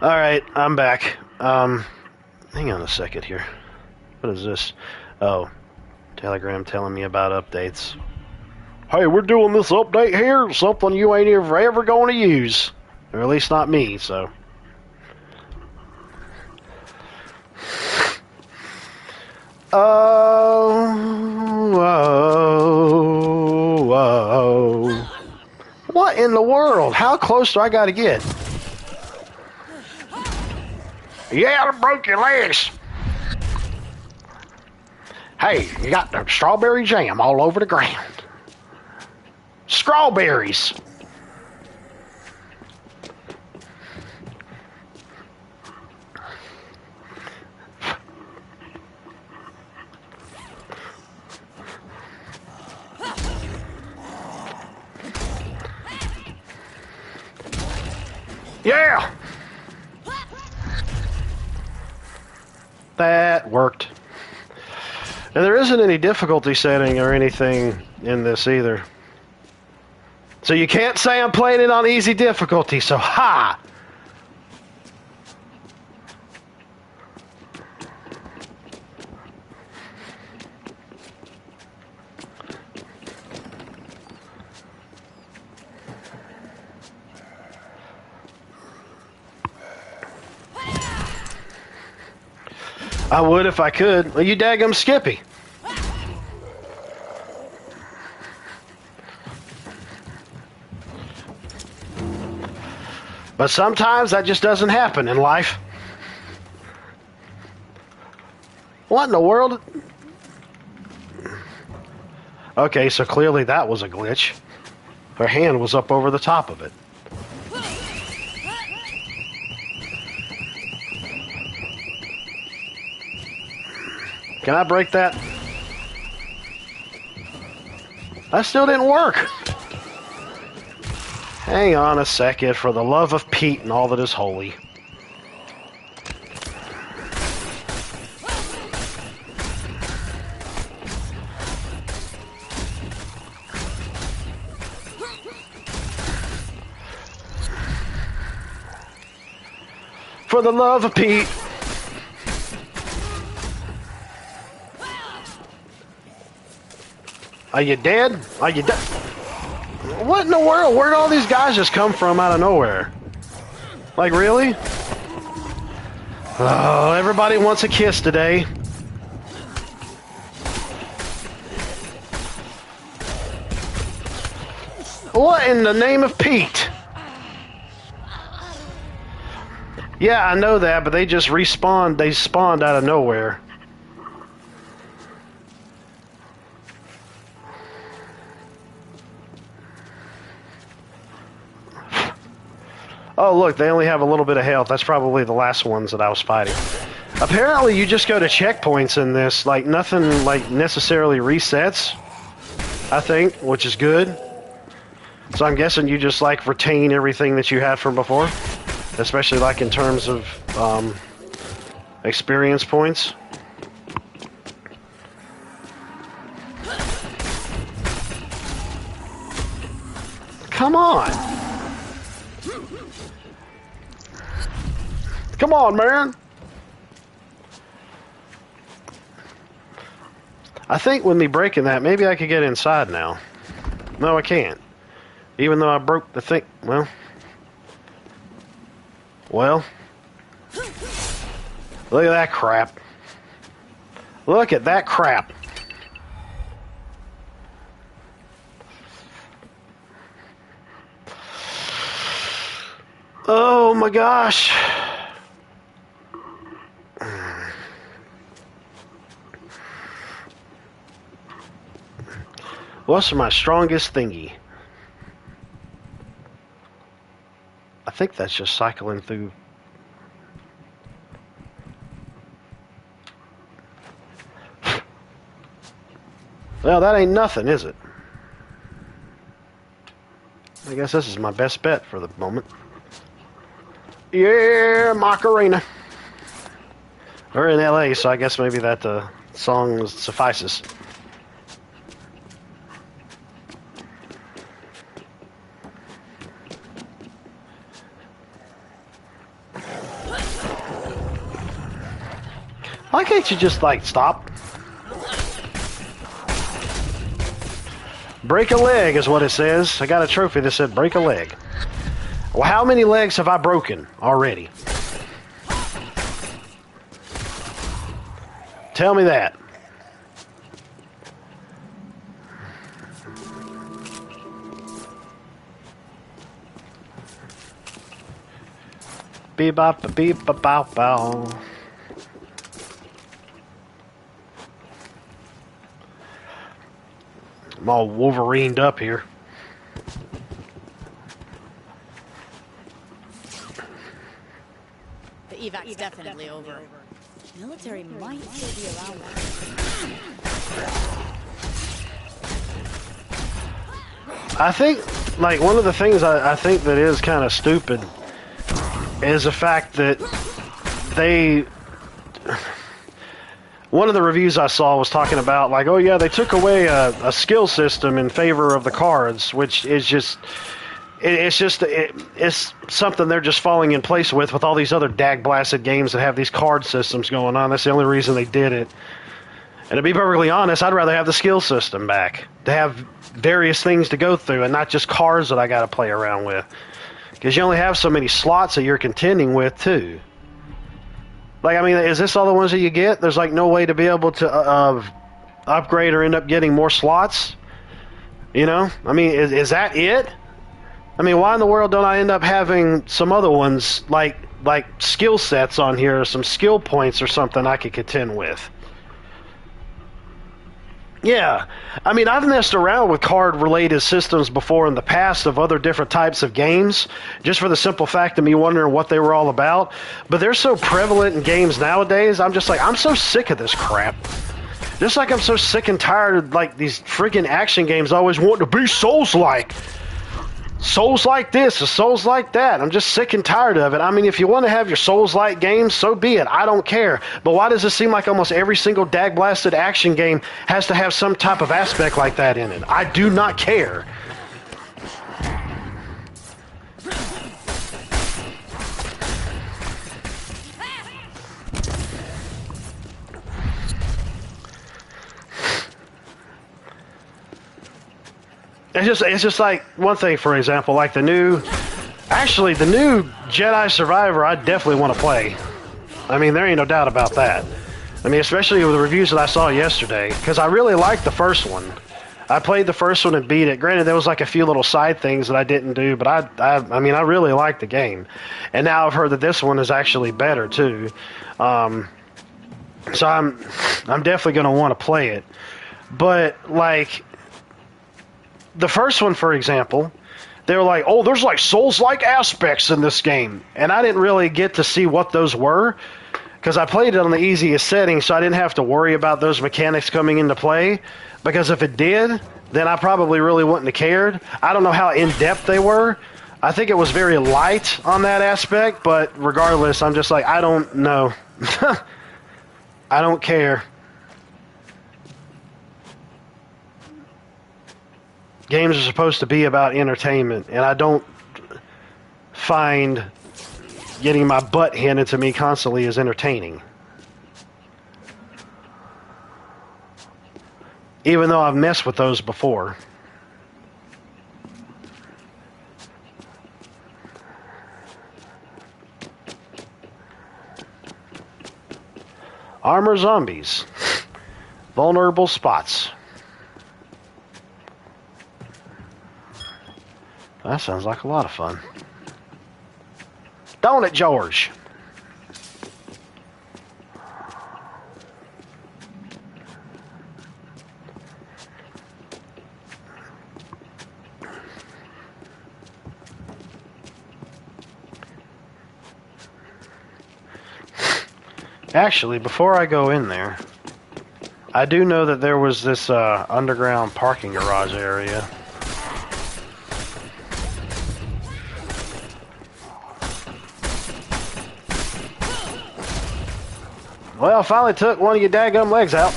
Alright, I'm back. Hang on a second here. What is this? Oh, Telegram telling me about updates. Hey, we're doing this update here. Something you ain't ever going to use. Or at least not me, so. Oh. What in the world? How close do I gotta get? Yeah, I broke your legs. Hey, you got the strawberry jam all over the ground. Strawberries. Yeah. That worked. And there isn't any difficulty setting or anything in this either. So you can't say I'm playing it on easy difficulty, so ha! I would if I could. Well, you daggum Skippy. But sometimes that just doesn't happen in life. What in the world? Okay, so clearly that was a glitch. Her hand was up over the top of it. Can I break that? That still didn't work. Hang on a second, for the love of Pete and all that is holy. For the love of Pete. Are you dead? Are you dead? What in the world? Where'd all these guys just come from out of nowhere? Like, really? Oh, everybody wants a kiss today. What in the name of Pete? Yeah, I know that, but they just respawned. They spawned out of nowhere. Oh, look, they only have a little bit of health. That's probably the last ones that I was fighting. Apparently, you just go to checkpoints in this. Like, nothing, like, necessarily resets, I think, which is good. So I'm guessing you just, like, retain everything that you had from before. Especially, like, in terms of, experience points. Come on! Come on, man! I think with me breaking that, maybe I could get inside now. No, I can't. Even though I broke the thing. Well. Look at that crap. Look at that crap. Oh my gosh. What's my strongest thingy? I think that's just cycling through. Well, that ain't nothing, is it? I guess this is my best bet for the moment. Yeah, Macarena. We're in LA, so I guess maybe that song suffices. Why can't you just, like, stop? Break a leg is what it says. I got a trophy that said break a leg. Well, how many legs have I broken already? Tell me that. Beep-bop, beep-bop-bow-bow. I'm all Wolverined up here. The evac's definitely over. Military might still be around. I think, like, one of the things I think that is kind of stupid is the fact that they... One of the reviews I saw was talking about, like, oh yeah, they took away a skill system in favor of the cards, which is just, it's something they're just falling in place with all these other dag-blasted games that have these card systems going on. That's the only reason they did it. And to be perfectly honest, I'd rather have the skill system back, to have various things to go through and not just cards that I got to play around with. Because you only have so many slots that you're contending with, too. Like, I mean, is this all the ones that you get? There's like no way to be able to upgrade or end up getting more slots? You know? I mean, is that it? I mean, why in the world don't I end up having some other ones, like skill sets on here, or some skill points or something I could contend with? Yeah, I mean, I've messed around with card-related systems before in the past of other different types of games, just for the simple fact of me wondering what they were all about. But they're so prevalent in games nowadays, I'm just like, I'm so sick of this crap. Just like I'm so sick and tired of like these freaking action games always wanting to be Souls-like. Souls-like this, or Souls-like that. I'm just sick and tired of it. I mean, if you want to have your Souls-like games, so be it. I don't care. But why does it seem like almost every single dag-blasted action game has to have some type of aspect like that in it? I do not care. It's just like one thing, for example, like the new Jedi Survivor. I definitely want to play. I mean, there ain't no doubt about that. I mean, especially with the reviews that I saw yesterday, because I really liked the first one. I played the first one and beat it. Granted, there was like a few little side things that I didn't do, but I mean, I really liked the game. And now I've heard that this one is actually better too. So I'm definitely going to want to play it. But like the first one, for example, they were like, oh, there's like Souls-like aspects in this game. And I didn't really get to see what those were, because I played it on the easiest setting, so I didn't have to worry about those mechanics coming into play. Because if it did, then I probably really wouldn't have cared. I don't know how in-depth they were. I think it was very light on that aspect, but regardless, I'm just like, I don't know. I don't care. Games are supposed to be about entertainment, and I don't find getting my butt handed to me constantly as entertaining. Even though I've messed with those before. Armor zombies. Vulnerable spots. That sounds like a lot of fun. Don't it, George? Actually, before I go in there, I do know that there was this underground parking garage area. Well, I finally took one of your daggum legs out.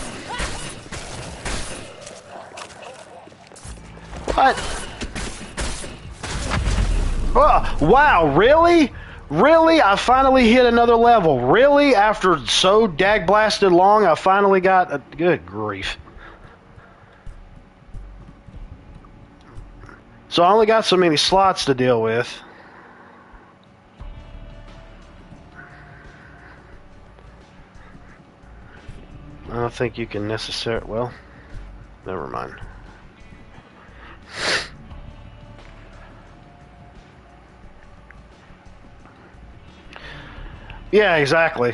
What? Oh, wow, really? Really? I finally hit another level. Really? After so dag-blasted long, I finally got a... Good grief. So I only got so many slots to deal with. I don't think you can necessarily... Well, never mind. Yeah, exactly.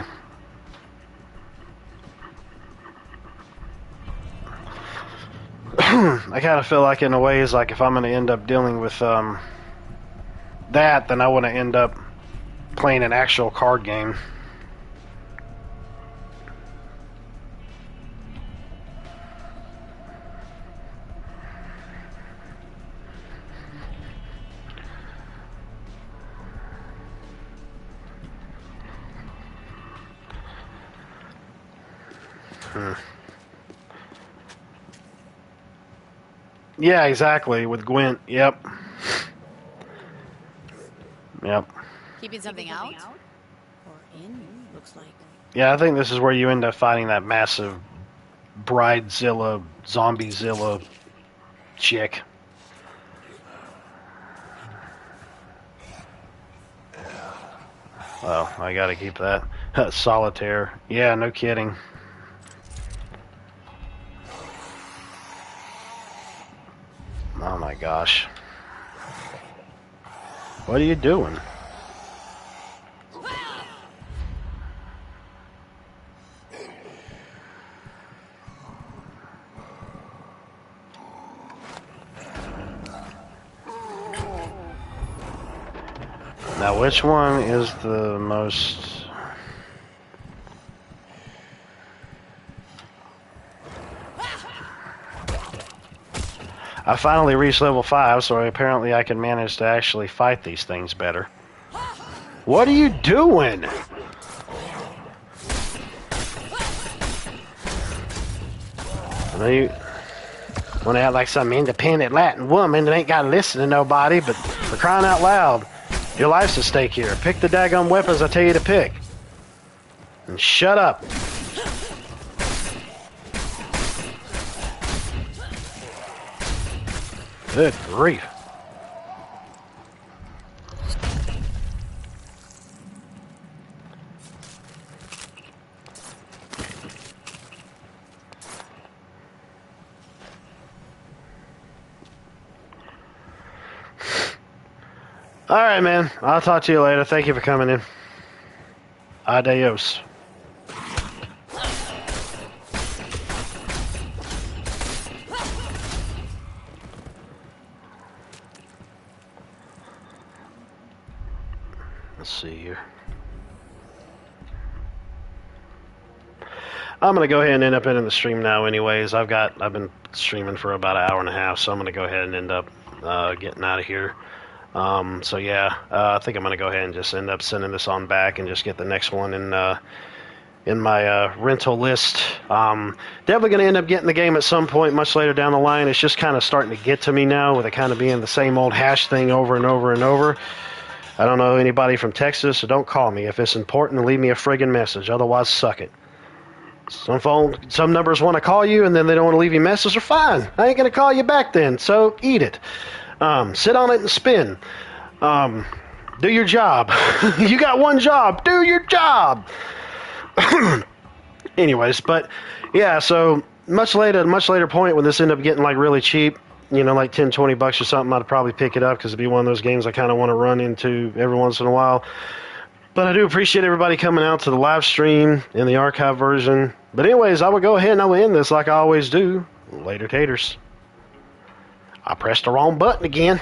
I kind of feel like in a way is like if I'm going to end up dealing with that, then I want to end up playing an actual card game. Yeah, exactly. With Gwent. Yep. Yep. Keeping something out? Or in, looks like. Yeah, I think this is where you end up fighting that massive Bridezilla, Zombiezilla chick. Well, I gotta keep that. Solitaire. Yeah, no kidding. Oh my gosh. What are you doing? Now, which one is the most... I finally reached level 5, so apparently I can manage to actually fight these things better. What are you doing? I know you want to act like some independent Latin woman that ain't got to listen to nobody, but for crying out loud, your life's at stake here. Pick the daggum weapons I tell you to pick. And shut up. Good grief. All right, man. I'll talk to you later. Thank you for coming in. Adios. Let's see here. I'm gonna go ahead and end up ending the stream now anyways. I've been streaming for about an hour and a half, so I'm gonna go ahead and end up getting out of here. So yeah, I think I'm gonna go ahead and just end up sending this on back and just get the next one in my rental list. Definitely gonna end up getting the game at some point much later down the line. It's just kind of starting to get to me now with it kind of being the same old hash thing over and over and over. I don't know anybody from Texas, so don't call me. If it's important, leave me a friggin' message. Otherwise, suck it. Some numbers want to call you and then they don't want to leave you messages. Are fine. I ain't gonna call you back then. So eat it. Sit on it and spin. Do your job. You got one job. Do your job. Anyways, but yeah. So much later point when this ended up getting like really cheap. You know, like 10, 20 bucks or something, I'd probably pick it up because it'd be one of those games I kind of want to run into every once in a while. But I do appreciate everybody coming out to the live stream in the archive version. But anyways, I will go ahead and I will end this like I always do. Later, taters. I pressed the wrong button again.